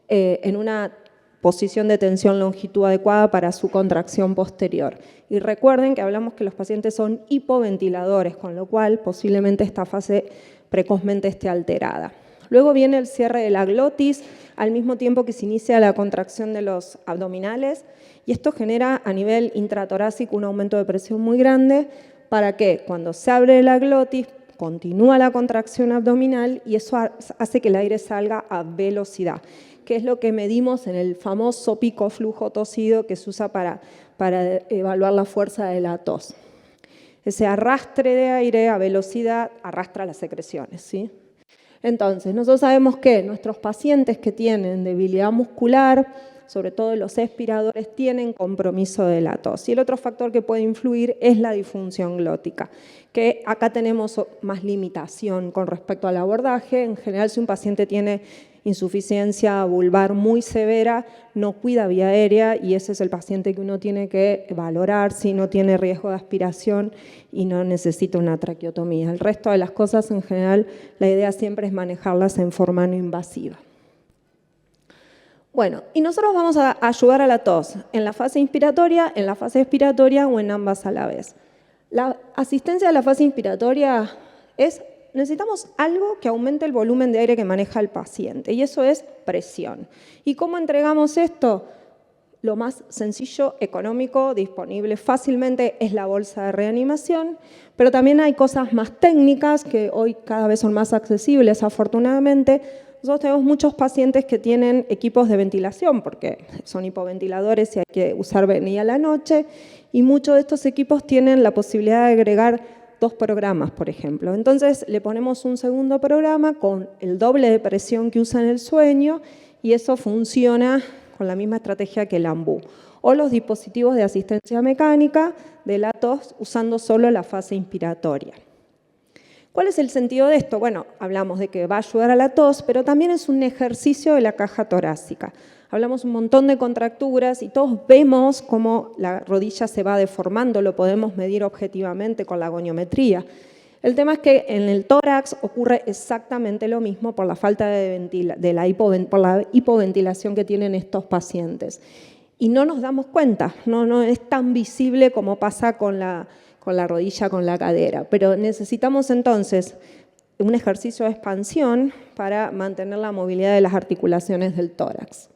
en una posición de tensión longitud adecuada para su contracción posterior. Y recuerden que hablamos que los pacientes son hipoventiladores, con lo cual posiblemente esta fase precozmente esté alterada. Luego viene el cierre de la glotis, al mismo tiempo que se inicia la contracción de los abdominales, y esto genera a nivel intratorácico un aumento de presión muy grande para que cuando se abre la glotis continúa la contracción abdominal y eso hace que el aire salga a velocidad, que es lo que medimos en el famoso pico flujo tosido que se usa para evaluar la fuerza de la tos. Ese arrastre de aire a velocidad arrastra las secreciones, ¿sí? Entonces, nosotros sabemos que nuestros pacientes que tienen debilidad muscular, sobre todo los expiradores, tienen compromiso de la tos. Y el otro factor que puede influir es la disfunción glótica, que acá tenemos más limitación con respecto al abordaje. En general, si un paciente tiene insuficiencia vulvar muy severa, no cuida vía aérea y ese es el paciente que uno tiene que valorar si no tiene riesgo de aspiración y no necesita una traqueotomía. El resto de las cosas, en general, la idea siempre es manejarlas en forma no invasiva. Bueno, y nosotros vamos a ayudar a la tos en la fase inspiratoria, en la fase expiratoria o en ambas a la vez. La asistencia de la fase inspiratoria es: necesitamos algo que aumente el volumen de aire que maneja el paciente, y eso es presión. ¿Y cómo entregamos esto? Lo más sencillo, económico, disponible fácilmente es la bolsa de reanimación, pero también hay cosas más técnicas que hoy cada vez son más accesibles, afortunadamente. Nosotros tenemos muchos pacientes que tienen equipos de ventilación porque son hipoventiladores y hay que usar BNI a la noche, y muchos de estos equipos tienen la posibilidad de agregar 2 programas, por ejemplo. Entonces le ponemos un segundo programa con el doble de presión que usa en el sueño y eso funciona con la misma estrategia que el AMBU. O los dispositivos de asistencia mecánica de la tos usando solo la fase inspiratoria. ¿Cuál es el sentido de esto? Bueno, hablamos de que va a ayudar a la tos, pero también es un ejercicio de la caja torácica. Hablamos un montón de contracturas y todos vemos cómo la rodilla se va deformando, lo podemos medir objetivamente con la goniometría. El tema es que en el tórax ocurre exactamente lo mismo por la falta por la hipoventilación que tienen estos pacientes. Y no nos damos cuenta, no es tan visible como pasa con la rodilla, con la cadera. Pero necesitamos entonces un ejercicio de expansión para mantener la movilidad de las articulaciones del tórax.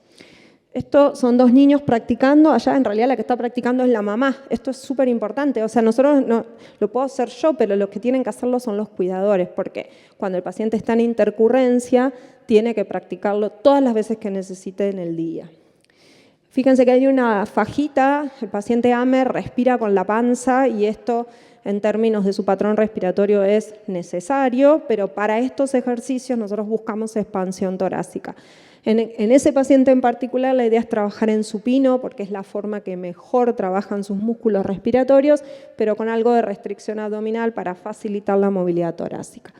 Estos son 2 niños practicando, allá en realidad la que está practicando es la mamá. Esto es súper importante, o sea, nosotros no lo puedo hacer yo, pero los que tienen que hacerlo son los cuidadores, porque cuando el paciente está en intercurrencia, tiene que practicarlo todas las veces que necesite en el día. Fíjense que hay una fajita, el paciente AME respira con la panza y esto en términos de su patrón respiratorio es necesario, pero para estos ejercicios nosotros buscamos expansión torácica. En ese paciente en particular la idea es trabajar en supino porque es la forma que mejor trabajan sus músculos respiratorios, pero con algo de restricción abdominal para facilitar la movilidad torácica.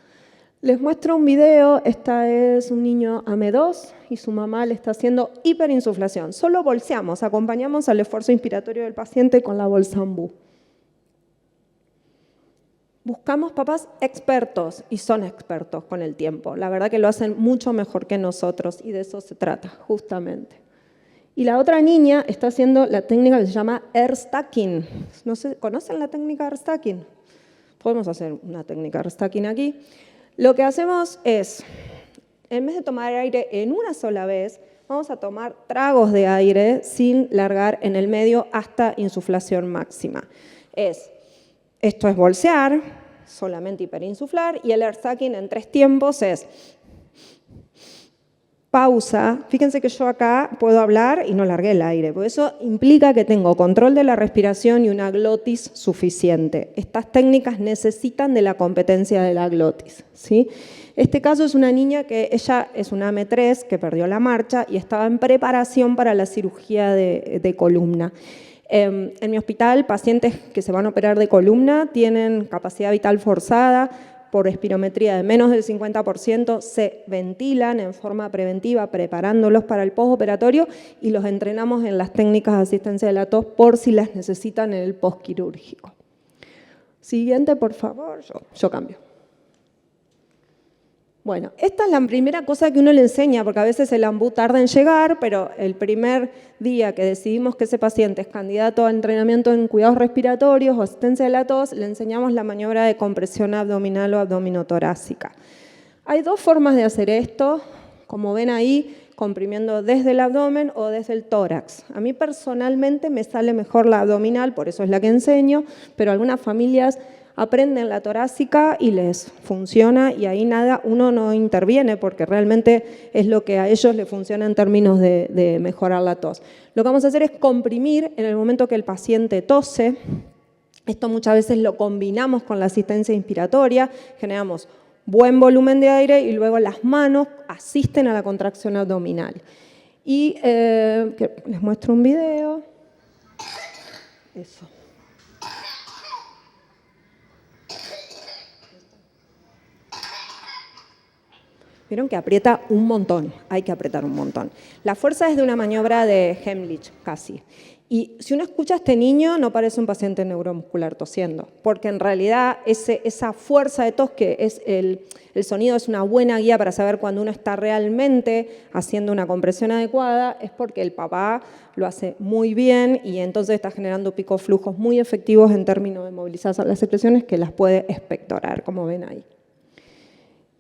Les muestro un video, esta es un niño AME2 y su mamá le está haciendo hiperinsuflación. Solo bolseamos, acompañamos al esfuerzo inspiratorio del paciente con la bolsa AMBU. Buscamos papás expertos y son expertos con el tiempo. La verdad que lo hacen mucho mejor que nosotros y de eso se trata, justamente. Y la otra niña está haciendo la técnica que se llama air stacking. No sé, ¿conocen la técnica air stacking? Podemos hacer una técnica air stacking aquí. Lo que hacemos es, en vez de tomar aire en una sola vez, vamos a tomar tragos de aire sin largar en el medio hasta insuflación máxima. Esto es bolsear, solamente hiperinsuflar, y el air stacking en 3 tiempos es pausa. Fíjense que yo acá puedo hablar y no largué el aire, porque eso implica que tengo control de la respiración y una glotis suficiente. Estas técnicas necesitan de la competencia de la glotis, ¿sí? Este caso es una niña que ella es una AME3 que perdió la marcha y estaba en preparación para la cirugía de columna. En mi hospital, pacientes que se van a operar de columna tienen capacidad vital forzada, por espirometría de menos del 50%, se ventilan en forma preventiva, preparándolos para el postoperatorio y los entrenamos en las técnicas de asistencia de la tos por si las necesitan en el postquirúrgico. Siguiente, por favor. Yo cambio. Bueno, esta es la primera cosa que uno le enseña, porque a veces el AMBU tarda en llegar, pero el primer día que decidimos que ese paciente es candidato a entrenamiento en cuidados respiratorios o asistencia de la tos, le enseñamos la maniobra de compresión abdominal o abdominotorácica. Hay 2 formas de hacer esto, como ven ahí, comprimiendo desde el abdomen o desde el tórax. A mí personalmente me sale mejor la abdominal, por eso es la que enseño, pero algunas familias aprenden la torácica y les funciona y ahí nada, uno no interviene porque realmente es lo que a ellos les funciona en términos de mejorar la tos. Lo que vamos a hacer es comprimir en el momento que el paciente tose. Esto muchas veces lo combinamos con la asistencia inspiratoria, generamos buen volumen de aire y luego las manos asisten a la contracción abdominal. Y les muestro un video. Eso. Vieron que aprieta un montón, hay que apretar un montón. La fuerza es de una maniobra de Heimlich, casi. Y si uno escucha a este niño, no parece un paciente neuromuscular tosiendo, porque en realidad esa fuerza de tos, que es el sonido es una buena guía para saber cuando uno está realmente haciendo una compresión adecuada, es porque el papá lo hace muy bien y entonces está generando picos flujos muy efectivos en términos de movilizar las secreciones que las puede expectorar, como ven ahí.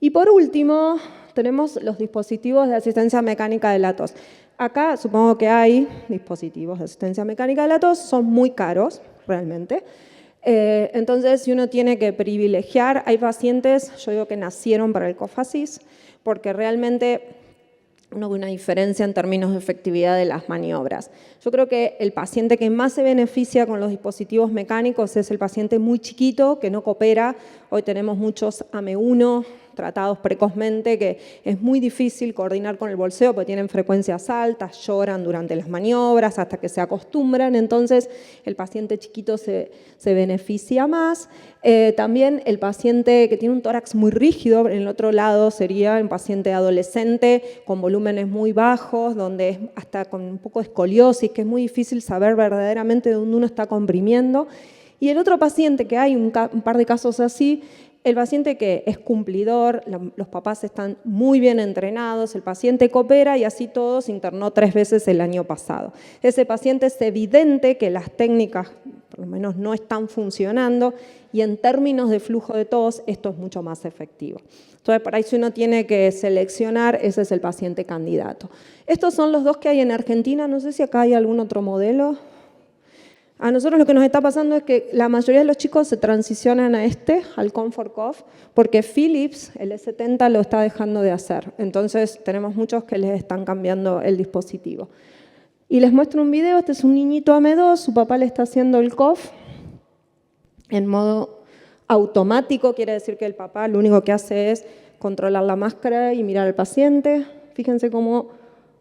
Y por último, tenemos los dispositivos de asistencia mecánica de la tos. Acá supongo que hay dispositivos de asistencia mecánica de la tos, son muy caros realmente. Entonces, si uno tiene que privilegiar, hay pacientes, yo digo que nacieron para el COFACIS, porque realmente uno ve una diferencia en términos de efectividad de las maniobras. Yo creo que el paciente que más se beneficia con los dispositivos mecánicos es el paciente muy chiquito que no coopera. Hoy tenemos muchos AME1 tratados precozmente, que es muy difícil coordinar con el bolseo porque tienen frecuencias altas, lloran durante las maniobras hasta que se acostumbran, entonces el paciente chiquito se beneficia más. También el paciente que tiene un tórax muy rígido, en el otro lado sería un paciente adolescente con volúmenes muy bajos, donde es hasta con un poco de escoliosis, que es muy difícil saber verdaderamente dónde uno está comprimiendo. Y el otro paciente, que hay un par de casos así, el paciente que es cumplidor, los papás están muy bien entrenados, el paciente coopera y así todo se internó 3 veces el año pasado. Ese paciente es evidente que las técnicas, por lo menos, no están funcionando y en términos de flujo de tos, esto es mucho más efectivo. Entonces, por ahí si uno tiene que seleccionar, ese es el paciente candidato. Estos son los 2 que hay en Argentina, no sé si acá hay algún otro modelo. A nosotros lo que nos está pasando es que la mayoría de los chicos se transicionan a al Comfort Cough, porque Philips, el E70, lo está dejando de hacer. Entonces tenemos muchos que les están cambiando el dispositivo. Y les muestro un video, este es un niñito AME2, su papá le está haciendo el cough en modo automático, quiere decir que el papá lo único que hace es controlar la máscara y mirar al paciente. Fíjense cómo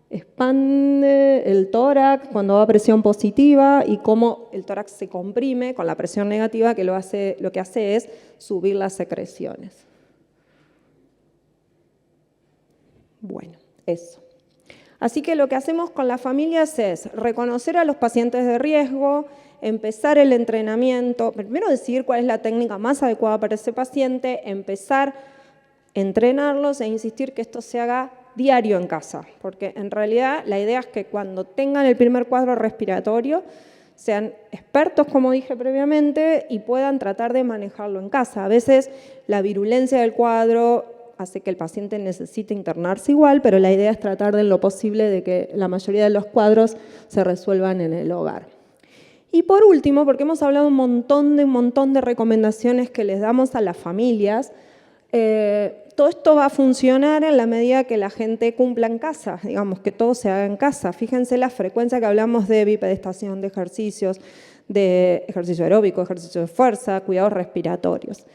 expande el tórax cuando va a presión positiva y cómo el tórax se comprime con la presión negativa, que lo que hace es subir las secreciones. Bueno, eso. Así que lo que hacemos con las familias es reconocer a los pacientes de riesgo, empezar el entrenamiento, primero decidir cuál es la técnica más adecuada para ese paciente, empezar a entrenarlos e insistir que esto se haga diario en casa, porque en realidad la idea es que cuando tengan el primer cuadro respiratorio sean expertos, como dije previamente, y puedan tratar de manejarlo en casa. A veces la virulencia del cuadro hace que el paciente necesite internarse igual, pero la idea es tratar de lo posible de que la mayoría de los cuadros se resuelvan en el hogar. Y por último, porque hemos hablado un montón de recomendaciones que les damos a las familias, todo esto va a funcionar en la medida que la gente cumpla en casa, digamos, que todo se haga en casa. Fíjense la frecuencia que hablamos de bipedestación, de ejercicios aeróbico, ejercicio de fuerza, cuidados respiratorios.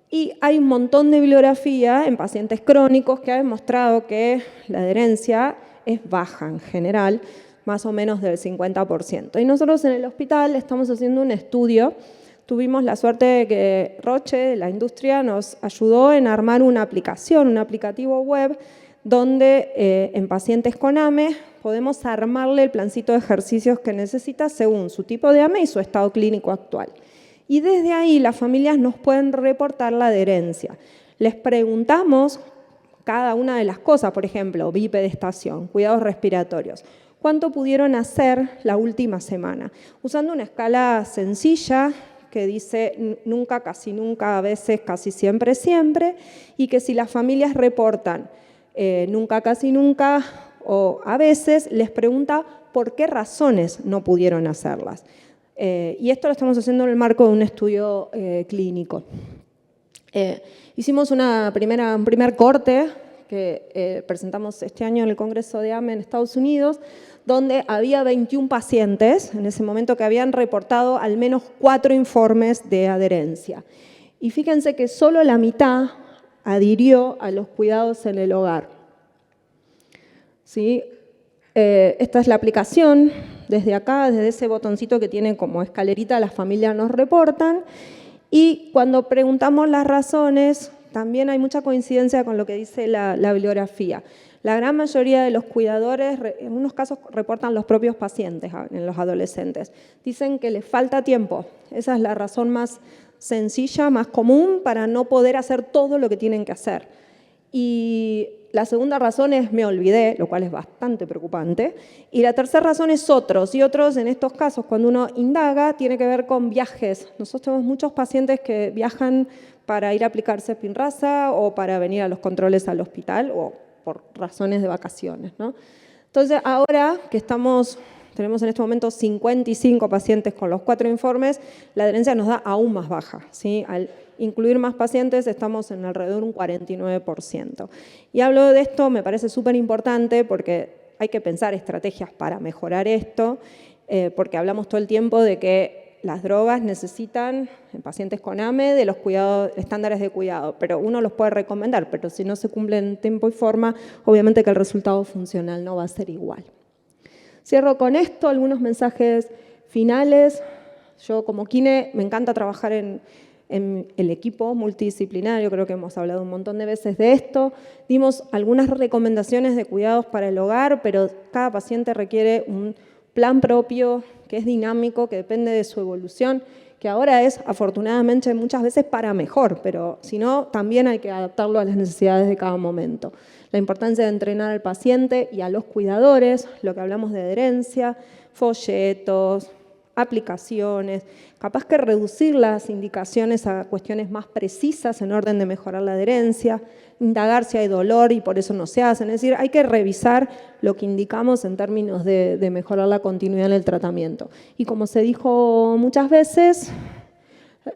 Y hay un montón de bibliografía en pacientes crónicos que ha demostrado que la adherencia es baja en general, más o menos del 50%. Y nosotros en el hospital estamos haciendo un estudio. Tuvimos la suerte de que Roche, la industria, nos ayudó en armar una aplicación, un aplicativo web, donde en pacientes con AME podemos armarle el plancito de ejercicios que necesita según su tipo de AME y su estado clínico actual. Y desde ahí las familias nos pueden reportar la adherencia. Les preguntamos cada una de las cosas, por ejemplo, bipedestación, cuidados respiratorios. ¿Cuánto pudieron hacer la última semana? Usando una escala sencilla, que dice nunca, casi nunca, a veces, casi siempre, siempre, y que si las familias reportan nunca, casi nunca, o a veces, les pregunta por qué razones no pudieron hacerlas. Y esto lo estamos haciendo en el marco de un estudio clínico. Hicimos un primer corte que presentamos este año en el Congreso de AME en Estados Unidos, donde había 21 pacientes en ese momento que habían reportado al menos 4 informes de adherencia. Y fíjense que solo la mitad adhirió a los cuidados en el hogar. ¿Sí? Esta es la aplicación. Desde acá, desde ese botoncito que tiene como escalerita, las familias nos reportan. Y cuando preguntamos las razones, también hay mucha coincidencia con lo que dice la bibliografía. La gran mayoría de los cuidadores, en unos casos reportan los propios pacientes, en los adolescentes, dicen que les falta tiempo. Esa es la razón más sencilla, más común para no poder hacer todo lo que tienen que hacer. Y la segunda razón es me olvidé, lo cual es bastante preocupante. Y la tercera razón es otros. Y otros, en estos casos, cuando uno indaga, tiene que ver con viajes. Nosotros tenemos muchos pacientes que viajan para ir a aplicarse Spinraza o para venir a los controles al hospital o por razones de vacaciones, ¿no? Entonces, ahora que tenemos en este momento 55 pacientes con los 4 informes, la adherencia nos da aún más baja, ¿sí? incluir más pacientes, estamos en alrededor de un 49%. Y hablo de esto, me parece súper importante porque hay que pensar estrategias para mejorar esto, porque hablamos todo el tiempo de que las drogas necesitan, en pacientes con AME, de los estándares de cuidado, pero uno los puede recomendar, pero si no se cumplen en tiempo y forma, obviamente que el resultado funcional no va a ser igual. Cierro con esto, algunos mensajes finales. Yo como Kine me encanta trabajar en el equipo multidisciplinario, creo que hemos hablado un montón de veces de esto. Dimos algunas recomendaciones de cuidados para el hogar, pero cada paciente requiere un plan propio, que es dinámico, que depende de su evolución, que ahora es, afortunadamente, muchas veces para mejor, pero si no, también hay que adaptarlo a las necesidades de cada momento. La importancia de entrenar al paciente y a los cuidadores, lo que hablamos de adherencia, folletos, aplicaciones, capaz que reducir las indicaciones a cuestiones más precisas en orden de mejorar la adherencia, indagar si hay dolor y por eso no se hacen. Es decir, hay que revisar lo que indicamos en términos de mejorar la continuidad en el tratamiento. Y como se dijo muchas veces,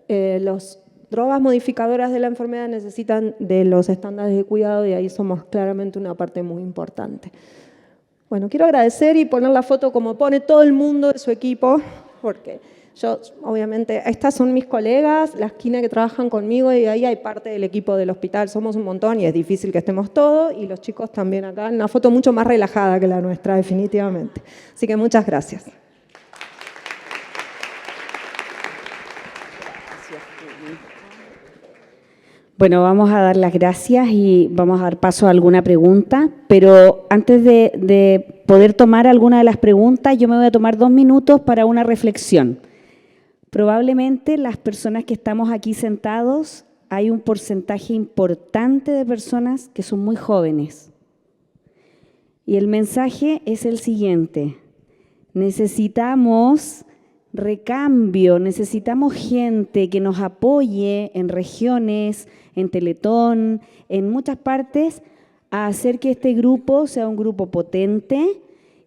las drogas modificadoras de la enfermedad necesitan de los estándares de cuidado y ahí somos claramente una parte muy importante. Bueno, quiero agradecer y poner la foto como pone todo el mundo de su equipo, porque yo, obviamente, estas son mis colegas, las Kine que trabajan conmigo y ahí hay parte del equipo del hospital. Somos un montón y es difícil que estemos todos y los chicos también acá. Una foto mucho más relajada que la nuestra, definitivamente. Así que muchas gracias. Bueno, vamos a dar las gracias y vamos a dar paso a alguna pregunta, pero antes de poder tomar alguna de las preguntas, yo me voy a tomar 2 minutos para una reflexión. Probablemente las personas que estamos aquí sentados, hay un porcentaje importante de personas que son muy jóvenes. Y el mensaje es el siguiente: necesitamos recambio, necesitamos gente que nos apoye en regiones, en Teletón, en muchas partes, a hacer que este grupo sea un grupo potente,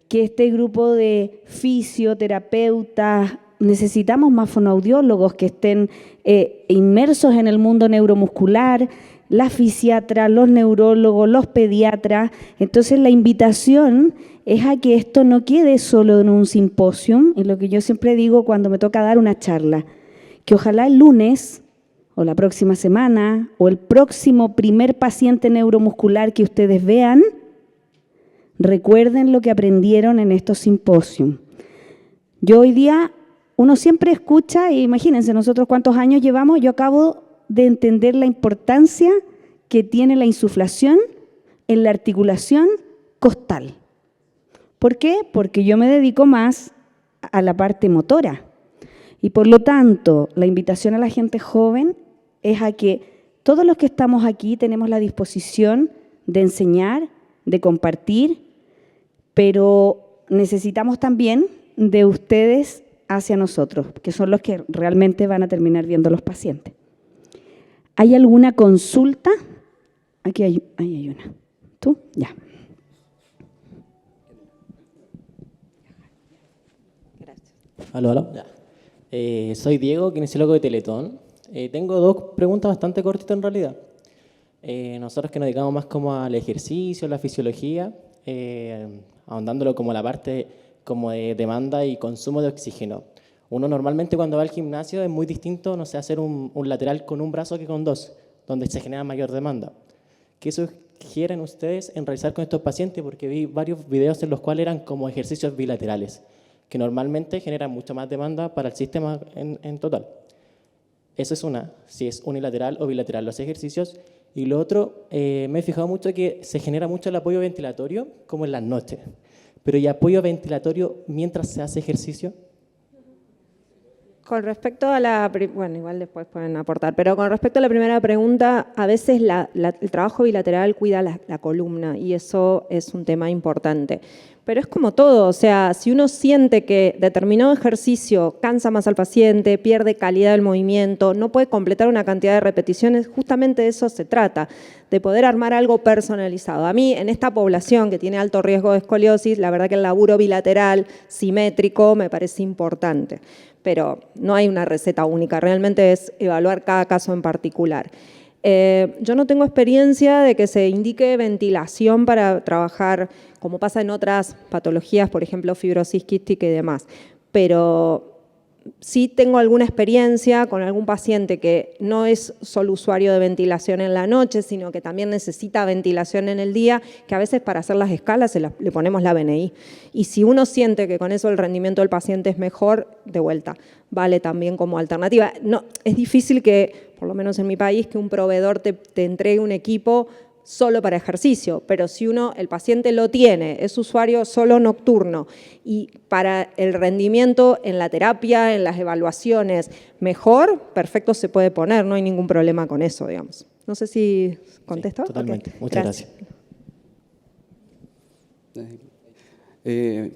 que este grupo de fisioterapeutas, necesitamos más fonoaudiólogos que estén inmersos en el mundo neuromuscular, las fisiatras, los neurólogos, los pediatras. Entonces la invitación es a que esto no quede solo en un simposio, es lo que yo siempre digo cuando me toca dar una charla, que ojalá el lunes o la próxima semana o el próximo primer paciente neuromuscular que ustedes vean, recuerden lo que aprendieron en estos simposios. Yo hoy día, uno siempre escucha, e imagínense nosotros cuántos años llevamos, yo acabo de entender la importancia que tiene la insuflación en la articulación costal. ¿Por qué? Porque yo me dedico más a la parte motora. Y por lo tanto, la invitación a la gente joven es a que todos los que estamos aquí tenemos la disposición de enseñar, de compartir, pero necesitamos también de ustedes hacia nosotros, que son los que realmente van a terminar viendo los pacientes. ¿Hay alguna consulta? Aquí hay una. ¿Tú? Ya. Aló, aló. Ya. Soy Diego, kinesiólogo de Teletón. Tengo 2 preguntas bastante cortitas en realidad. Nosotros que nos dedicamos más como al ejercicio, la fisiología, ahondándolo como la parte como de demanda y consumo de oxígeno. Uno normalmente cuando va al gimnasio es muy distinto, no sé, hacer un lateral con un brazo que con 2, donde se genera mayor demanda. ¿Qué sugieren ustedes en realizar con estos pacientes? Porque vi varios videos en los cuales eran como ejercicios bilaterales, que normalmente generan mucho más demanda para el sistema en total. Eso es una, si es unilateral o bilateral los ejercicios. Y lo otro, me he fijado mucho que se genera mucho el apoyo ventilatorio, como en las noches. Pero ¿y apoyo ventilatorio mientras se hace ejercicio? Con respecto a la, bueno, igual después pueden aportar, pero con respecto a la primera pregunta, a veces el trabajo bilateral cuida la columna y eso es un tema importante. Pero es como todo, o sea, si uno siente que determinado ejercicio cansa más al paciente, pierde calidad del movimiento, no puede completar una cantidad de repeticiones, justamente de eso se trata, de poder armar algo personalizado. A mí, en esta población que tiene alto riesgo de escoliosis, la verdad que el laburo bilateral, simétrico, me parece importante. Pero no hay una receta única, realmente es evaluar cada caso en particular. Yo no tengo experiencia de que se indique ventilación para trabajar, como pasa en otras patologías, por ejemplo, fibrosis quística y demás, pero sí tengo alguna experiencia con algún paciente que no es solo usuario de ventilación en la noche, sino que también necesita ventilación en el día, que a veces para hacer las escalas le ponemos la BNI. Y si uno siente que con eso el rendimiento del paciente es mejor, de vuelta, vale también como alternativa. No, es difícil que, por lo menos en mi país, que un proveedor te entregue un equipo solo para ejercicio, pero si el paciente lo tiene, es usuario solo nocturno y para el rendimiento en la terapia, en las evaluaciones, mejor, perfecto se puede poner, no hay ningún problema con eso, digamos. No sé si contesto. Sí, totalmente, Okay. muchas gracias.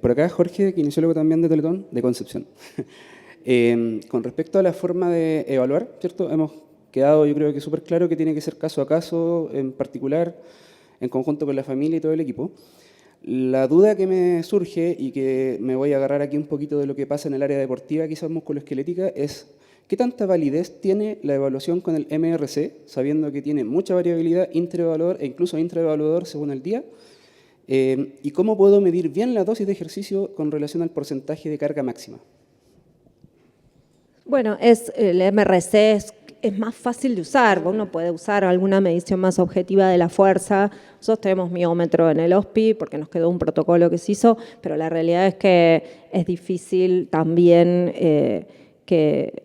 Por acá Jorge, kinesiólogo también de Teletón, de Concepción. Con respecto a la forma de evaluar, ¿cierto? Hemos quedado, yo creo que súper claro que tiene que ser caso a caso, en particular, en conjunto con la familia y todo el equipo. La duda que me surge, y que me voy a agarrar aquí un poquito de lo que pasa en el área deportiva, quizás musculoesquelética, es ¿qué tanta validez tiene la evaluación con el MRC, sabiendo que tiene mucha variabilidad intraevaluador e incluso intraevaluador según el día? ¿Y cómo puedo medir bien la dosis de ejercicio con relación al porcentaje de carga máxima? Bueno, el MRC es más fácil de usar. Uno puede usar alguna medición más objetiva de la fuerza. Nosotros tenemos miómetro en el HOSPI porque nos quedó un protocolo que se hizo, pero la realidad es que es difícil también que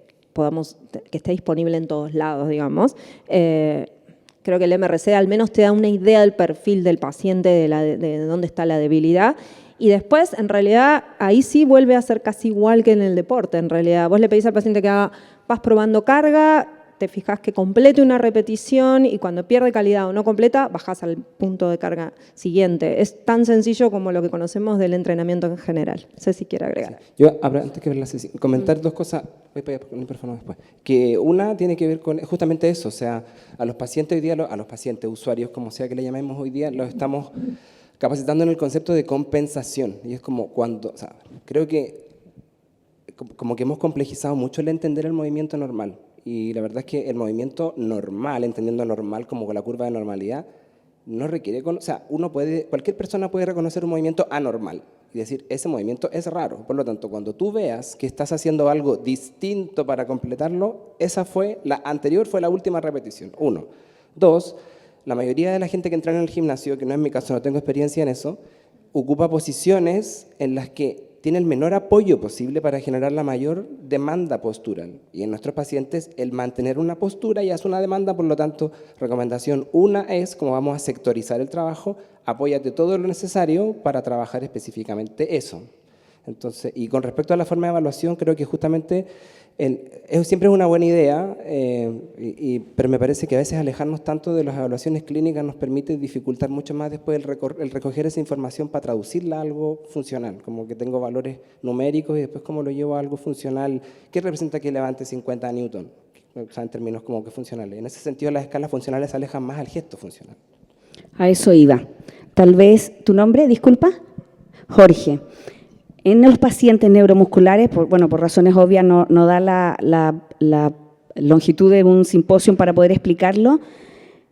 esté disponible en todos lados, digamos. Creo que el MRC al menos te da una idea del perfil del paciente, de dónde está la debilidad. Y después, en realidad, ahí sí vuelve a ser casi igual que en el deporte. En realidad, vos le pedís al paciente que vas probando carga, te fijas que complete una repetición y cuando pierde calidad o no completa, bajás al punto de carga siguiente. Es tan sencillo como lo que conocemos del entrenamiento en general. No sé si quiere agregar. Sí. Yo, antes que ver la sesión, comentar dos cosas, voy para allá con el micrófono después, que una tiene que ver con justamente eso, o sea, a los pacientes hoy día, a los pacientes, usuarios, como sea que le llamemos hoy día, los estamos capacitando en el concepto de compensación. Y es como cuando, o sea, creo que como que hemos complejizado mucho el entender el movimiento normal. Y la verdad es que el movimiento normal, entendiendo normal como con la curva de normalidad, no requiere, o sea, cualquier persona puede reconocer un movimiento anormal y decir, ese movimiento es raro. Por lo tanto, cuando tú veas que estás haciendo algo distinto para completarlo, la anterior fue la última repetición, 1. 2, la mayoría de la gente que entra en el gimnasio, que no es mi caso, no tengo experiencia en eso, ocupa posiciones en las que tiene el menor apoyo posible para generar la mayor demanda postural. Y en nuestros pacientes, el mantener una postura ya es una demanda, por lo tanto, recomendación 1 es, como vamos a sectorizar el trabajo, apóyate todo lo necesario para trabajar específicamente eso. Entonces, y con respecto a la forma de evaluación, creo que justamente siempre es una buena idea, pero me parece que a veces alejarnos tanto de las evaluaciones clínicas nos permite dificultar mucho más después el recoger esa información para traducirla a algo funcional, como que tengo valores numéricos y después cómo lo llevo a algo funcional. ¿Qué representa que levante 50 newton? O sea, en términos como que funcionales. En ese sentido, las escalas funcionales se alejan más al gesto funcional. A eso iba. Tal vez, ¿tu nombre? Disculpa. Jorge. En los pacientes neuromusculares, por razones obvias, no da la longitud de un simposio para poder explicarlo.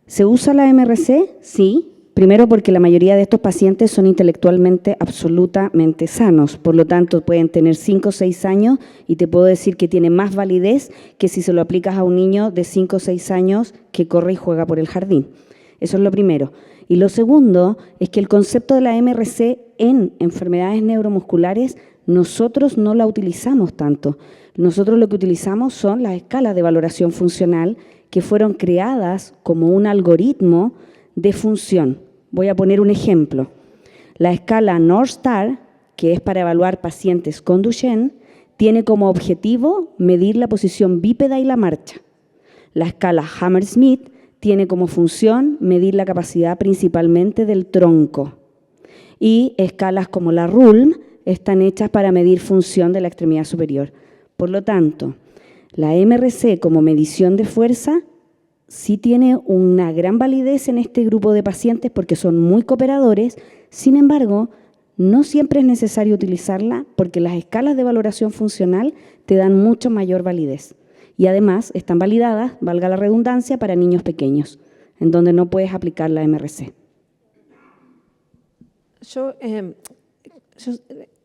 ¿Se usa la MRC? Sí. Primero porque la mayoría de estos pacientes son intelectualmente absolutamente sanos. Por lo tanto, pueden tener 5 o 6 años y te puedo decir que tiene más validez que si se lo aplicas a un niño de 5 o 6 años que corre y juega por el jardín. Eso es lo primero. Y lo segundo es que el concepto de la MRC en enfermedades neuromusculares nosotros no la utilizamos tanto. Nosotros lo que utilizamos son las escalas de valoración funcional que fueron creadas como un algoritmo de función. Voy a poner un ejemplo. La escala North Star, que es para evaluar pacientes con Duchenne, tiene como objetivo medir la posición bípeda y la marcha. La escala Hammersmith tiene como función medir la capacidad principalmente del tronco. Y escalas como la RULM están hechas para medir función de la extremidad superior. Por lo tanto, la MRC como medición de fuerza sí tiene una gran validez en este grupo de pacientes porque son muy cooperadores. Sin embargo, no siempre es necesario utilizarla porque las escalas de valoración funcional te dan mucho mayor validez. Y además están validadas, valga la redundancia, para niños pequeños, en donde no puedes aplicar la MRC. Yo,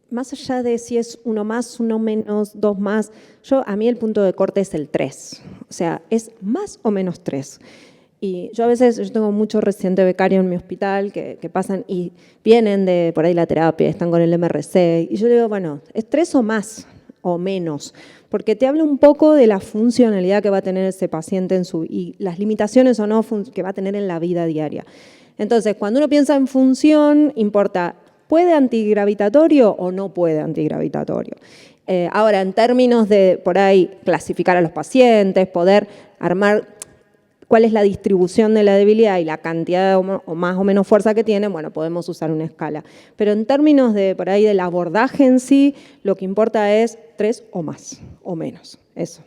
más allá de si es uno más, uno menos, dos más, a mí el punto de corte es el 3. O sea, es más o menos 3. Y yo a veces, yo tengo muchos residentes becarios en mi hospital que pasan y vienen de por ahí la terapia, están con el MRC. Y yo digo, bueno, ¿es 3 o más o menos? Porque te habla un poco de la funcionalidad que va a tener ese paciente y las limitaciones o no que va a tener en la vida diaria. Entonces, cuando uno piensa en función, importa, ¿puede antigravitatorio o no puede antigravitatorio? Ahora, en términos de, por ahí, clasificar a los pacientes, poder armar cuál es la distribución de la debilidad y la cantidad o más o menos fuerza que tiene, bueno, podemos usar una escala. Pero en términos de, por ahí, del abordaje en sí, lo que importa es 3 o más, o menos, eso.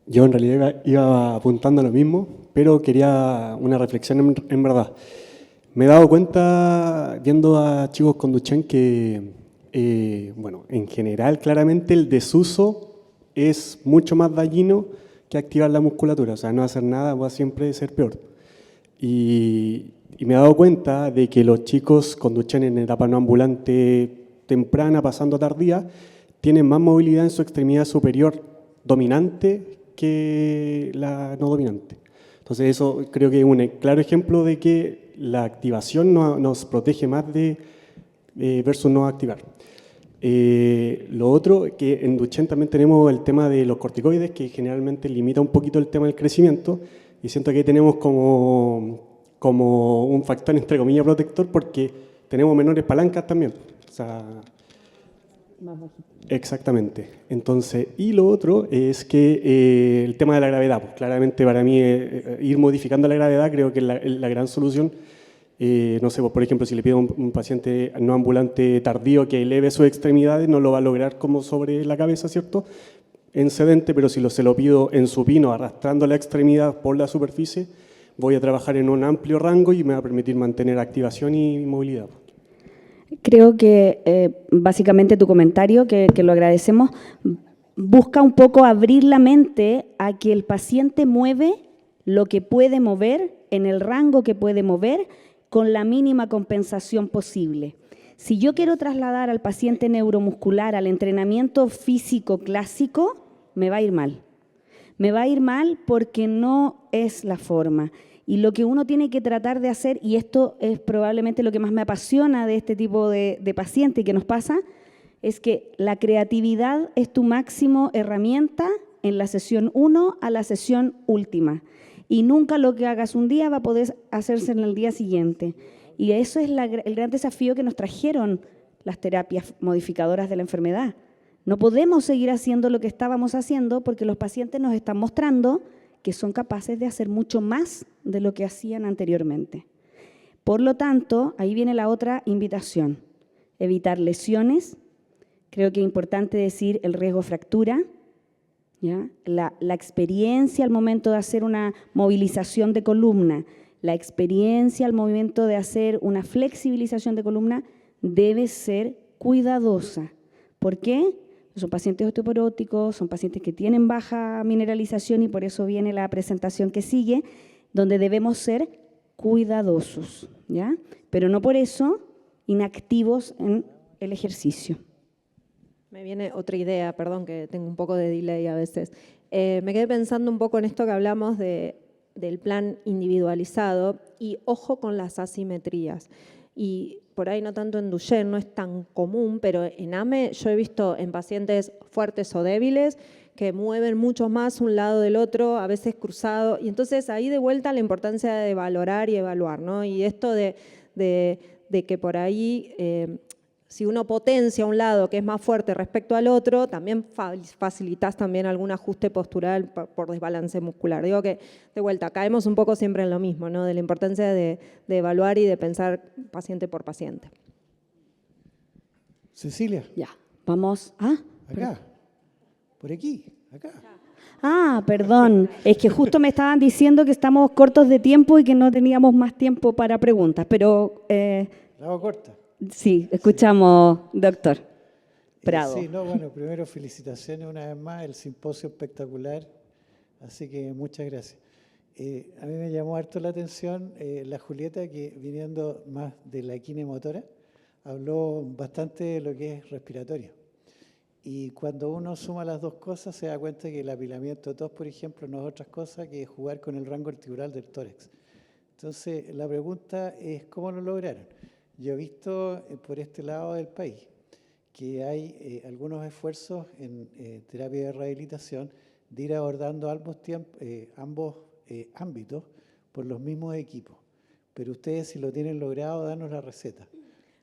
Yo en realidad iba apuntando a lo mismo, pero quería una reflexión en verdad. Me he dado cuenta, viendo a chicos con Duchenne, que, bueno, en general, claramente el desuso es mucho más dañino que activar la musculatura. O sea, no hacer nada va a siempre ser peor. Y me he dado cuenta de que los chicos con Duchenne en etapa no ambulante temprana, pasando a tardía, tienen más movilidad en su extremidad superior dominante que la no dominante. Entonces eso creo que es un claro ejemplo de que la activación nos protege más de versus no activar. Lo otro, que en Duchenne también tenemos el tema de los corticoides, que generalmente limita un poquito el tema del crecimiento, y siento que tenemos como un factor, entre comillas, protector, porque tenemos menores palancas también. O sea, exactamente. Entonces, y lo otro es que el tema de la gravedad, pues, claramente para mí ir modificando la gravedad creo que es la gran solución. No sé, pues, por ejemplo, si le pido a un paciente no ambulante tardío que eleve sus extremidades, no lo va a lograr como sobre la cabeza, ¿cierto?, en sedente, pero si se lo pido en supino, arrastrando la extremidad por la superficie, voy a trabajar en un amplio rango y me va a permitir mantener activación y movilidad. Creo que básicamente tu comentario, que lo agradecemos, busca un poco abrir la mente a que el paciente mueve lo que puede mover, en el rango que puede mover, con la mínima compensación posible. Si yo quiero trasladar al paciente neuromuscular al entrenamiento físico clásico, me va a ir mal. Me va a ir mal porque no es la forma. Y lo que uno tiene que tratar de hacer, y esto es probablemente lo que más me apasiona de este tipo de paciente que nos pasa, es que la creatividad es tu máximo herramienta en la sesión 1 a la sesión última. Y nunca lo que hagas un día va a poder hacerse en el día siguiente. Y eso es el gran desafío que nos trajeron las terapias modificadoras de la enfermedad. No podemos seguir haciendo lo que estábamos haciendo porque los pacientes nos están mostrando que son capaces de hacer mucho más de lo que hacían anteriormente. Por lo tanto, ahí viene la otra invitación. Evitar lesiones. Creo que es importante decir el riesgo de fractura, ¿ya? La experiencia al momento de hacer una movilización de columna, la experiencia al momento de hacer una flexibilización de columna debe ser cuidadosa. ¿Por qué? Son pacientes osteoporóticos, son pacientes que tienen baja mineralización y por eso viene la presentación que sigue, donde debemos ser cuidadosos, ¿ya? Pero no por eso inactivos en el ejercicio. Me viene otra idea, perdón que tengo un poco de delay a veces. Me quedé pensando un poco en esto que hablamos del plan individualizado y ojo con las asimetrías. Y por ahí no tanto en Duchenne, no es tan común, pero en AME yo he visto en pacientes fuertes o débiles que mueven mucho más un lado del otro, a veces cruzado, y entonces ahí de vuelta la importancia de valorar y evaluar, ¿no? Y esto de que por ahí, si uno potencia un lado que es más fuerte respecto al otro, también facilitas también algún ajuste postural por desbalance muscular. Digo que, de vuelta, caemos un poco siempre en lo mismo, ¿no? De la importancia de evaluar y de pensar paciente por paciente. Cecilia, Ya, vamos. acá, por aquí, acá. Perdón, es que justo me estaban diciendo que estamos cortos de tiempo y que no teníamos más tiempo para preguntas, pero La hago corta. sí, escuchamos, doctor Prado. Sí, no, bueno, primero felicitaciones una vez más, el simposio espectacular, así que muchas gracias. A mí me llamó harto la atención la Julieta, que viniendo más de la kinemotora, habló bastante de lo que es respiratorio. Y cuando uno suma las dos cosas, se da cuenta que el apilamiento de tos, por ejemplo, no es otra cosa que jugar con el rango articular del tórax. Entonces, la pregunta es, ¿cómo lo lograron? Yo he visto por este lado del país que hay algunos esfuerzos en terapia de rehabilitación de ir abordando ambos ámbitos por los mismos equipos. Pero ustedes, si lo tienen logrado, danos la receta.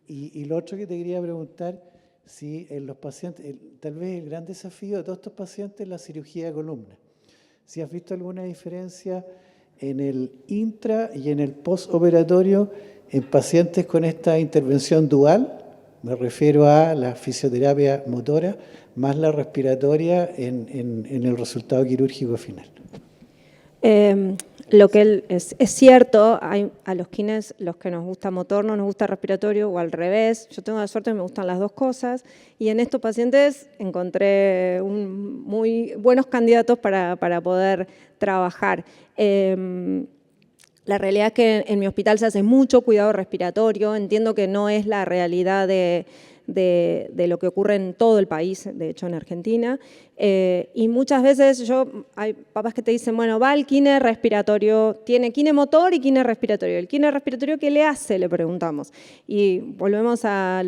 Y lo otro que te quería preguntar, si en los pacientes, tal vez el gran desafío de todos estos pacientes es la cirugía de columna. Si has visto alguna diferencia en el intra y en el postoperatorio en pacientes con esta intervención dual, me refiero a la fisioterapia motora más la respiratoria en el resultado quirúrgico final. Lo que es cierto, hay a los kines, los que nos gusta motor, no nos gusta respiratorio, o al revés. Yo tengo la suerte, me gustan las dos cosas, y en estos pacientes encontré muy buenos candidatos para poder trabajar. La realidad es que en mi hospital se hace mucho cuidado respiratorio, entiendo que no es la realidad de lo que ocurre en todo el país, de hecho en Argentina, y muchas veces hay papás que te dicen, bueno, va al kine respiratorio, tiene kine motor y kine respiratorio. ¿El kine respiratorio qué le hace?, le preguntamos. Y volvemos a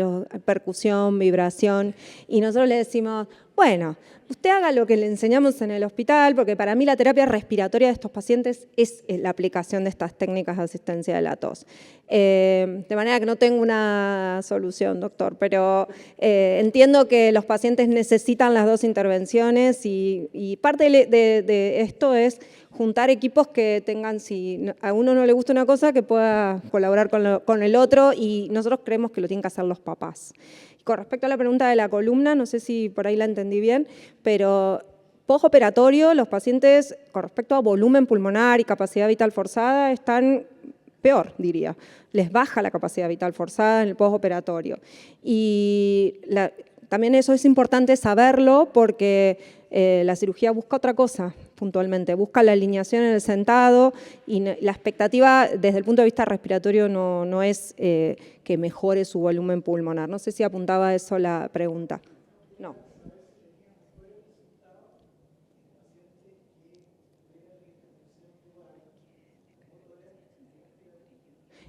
percusión, vibración, y nosotros le decimos, bueno, usted haga lo que le enseñamos en el hospital, porque para mí la terapia respiratoria de estos pacientes es la aplicación de estas técnicas de asistencia de la tos. De manera que no tengo una solución, doctor, pero entiendo que los pacientes necesitan las dos intervenciones y parte de esto es juntar equipos que tengan, si a uno no le gusta una cosa, que pueda colaborar con el otro, y nosotros creemos que lo tienen que hacer los papás. Con respecto a la pregunta de la columna, no sé si por ahí la entendí bien, pero postoperatorio, los pacientes con respecto a volumen pulmonar y capacidad vital forzada están peor, diría. Les baja la capacidad vital forzada en el postoperatorio. Y también eso es importante saberlo porque la cirugía busca otra cosa puntualmente, busca la alineación en el sentado, y la expectativa desde el punto de vista respiratorio no es que mejore su volumen pulmonar. No sé si apuntaba a eso la pregunta. No.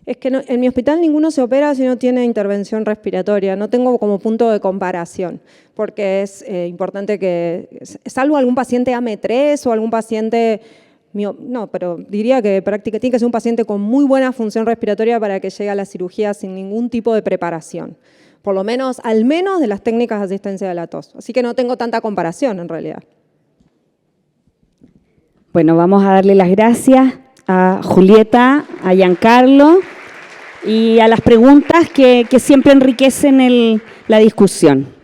Es que en mi hospital ninguno se opera si no tiene intervención respiratoria. No tengo como punto de comparación, porque es importante que, salvo algún paciente AM3 o algún paciente, no, pero diría que tiene que ser un paciente con muy buena función respiratoria para que llegue a la cirugía sin ningún tipo de preparación. Por lo menos, al menos de las técnicas de asistencia de la tos. Así que no tengo tanta comparación en realidad. Bueno, vamos a darle las gracias a Julieta, a Giancarlo y a las preguntas que siempre enriquecen la discusión.